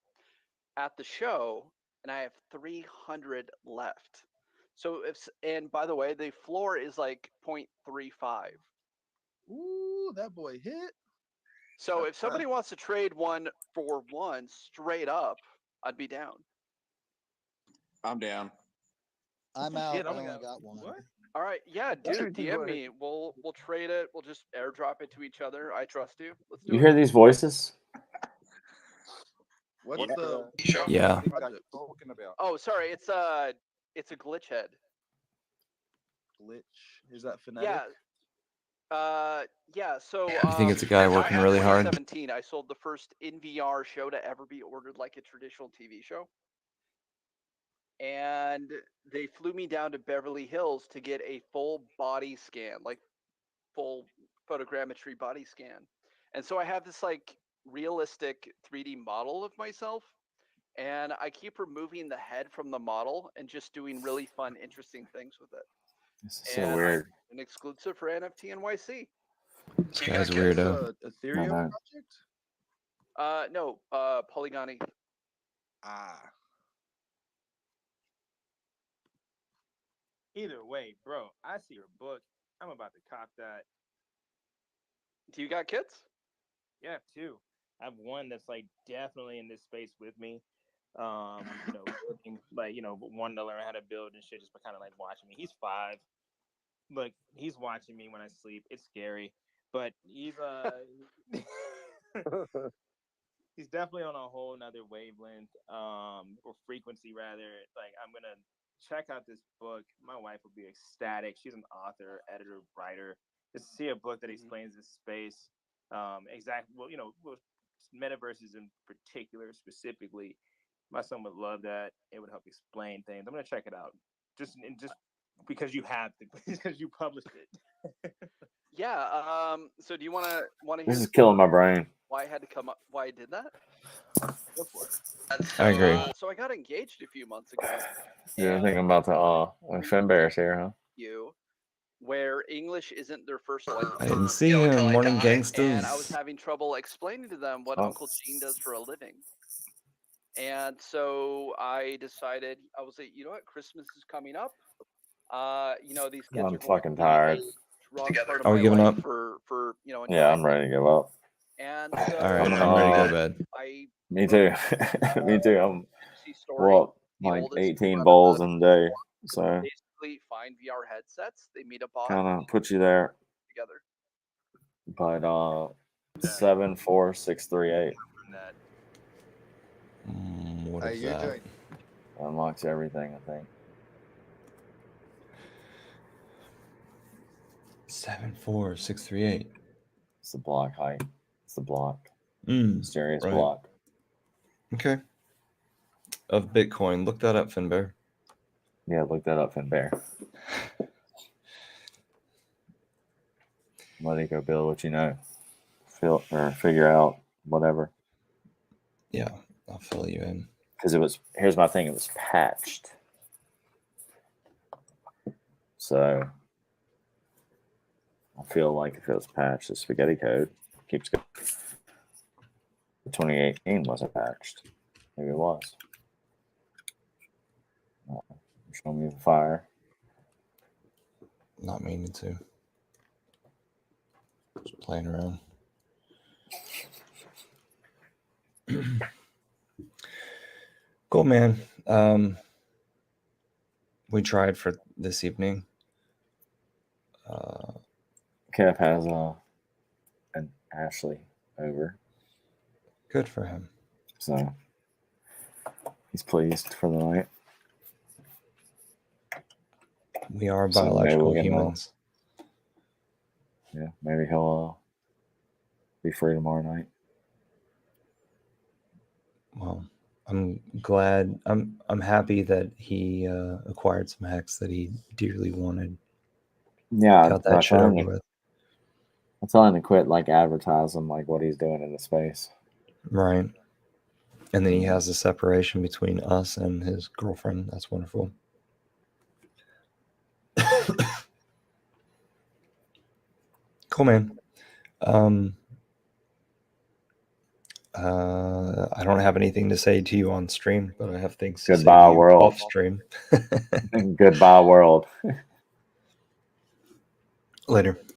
at the show, and I have 300 left. So and by the way, the floor is like 0.35. Ooh, that boy hit. So if somebody wants to trade 1 for 1 straight up, I'd be down. I'm down. I'm out. Shit, I I'm only gonna- got one. What? All right, yeah, That's dude, pretty DM good. me. We'll trade it. We'll just airdrop it to each other. I trust you. Let's do You it. hear these voices? What's Yeah. the Yeah. What are you talking about? Oh, sorry, it's a glitch head. glitch? Is that phonetic? Yeah. So You think it's a guy working really hard? 2017, I sold the first in VR show to ever be ordered like a traditional TV show. And they flew me down to Beverly Hills to get a full body scan, like full photogrammetry body scan. And so I have this like realistic 3D model of myself, and I keep removing the head from the model and just doing really fun, interesting things with it. This is so And weird. an exclusive for NFT NYC. This guy's a weirdo. Ethereum know. project? No, Polygony. Either way, bro, I see your book. I'm about to cop that. Do you got kids? Yeah, I have 2. I have one that's like definitely in this space with me. Building, like, one to learn how to build and shit, just by kind of like watching me. He's 5. Look, he's watching me when I sleep. It's scary, but he's he's definitely on a whole nother wavelength, or frequency rather. Like, I'm gonna check out this book. My wife will be ecstatic. She's an author, editor, writer. Just to see a book that explains this space, exactly. Well, metaverses in particular, specifically. My son would love that. It would help explain things. I'm gonna check it out. Just because you have to, because you published it. Yeah. So do you want to hear? This is killing my brain. Why I had to come up? Why I did that? Go for it. I agree. So I got engaged a few months ago. Yeah, I think I'm about to embarrass here, huh? Where English isn't their first language. I didn't see him. Morning gangsters. And I was having trouble explaining to them what Oh. Uncle Gene does for a living. And so I decided, I was like, you know what? Christmas is coming up. These kids I'm are going fucking to be tired. a strong part of Are we my giving life up? for Yeah, I'm ready to give up. And All so right, I'm I'm ready to go to bed. Me too. Me too. I'm story, well, the like oldest 18 one of bowls the- in a day, so basically find VR headsets. They meet up on kind of put you there. together. But 74638 What Hey, is you that? doing? unlocks everything. I think. 74638. It's the block height. It's the block. Mm, Mysterious right. block. Okay. of Bitcoin. Look that up, Finbear. Yeah, look that up, Finbear. Let it go, Bill. What you know, figure out whatever. Yeah, I'll fill you in. Because it was. Here's my thing. It was patched. So I feel like if it was patched, the spaghetti code keeps going. The 2018 wasn't patched. Maybe it was. Show me the fire. Not meaning to. Just playing around. Cool, man. We tried for this evening. Kev has an Ashley over. Good for him. So he's pleased for the night. We are So maybe biological we can, humans. Yeah, maybe he'll be free tomorrow night. Well, I'm glad. I'm happy that he acquired some hex that he dearly wanted. Yeah, Got that shit over with. I'm telling him to quit like advertising like what he's doing in the space. Right. And then he has a separation between us and his girlfriend. That's wonderful. Cool, man. I don't have anything to say to you on stream, but I have things to Goodbye, say to you world. off stream. Goodbye, world. Later.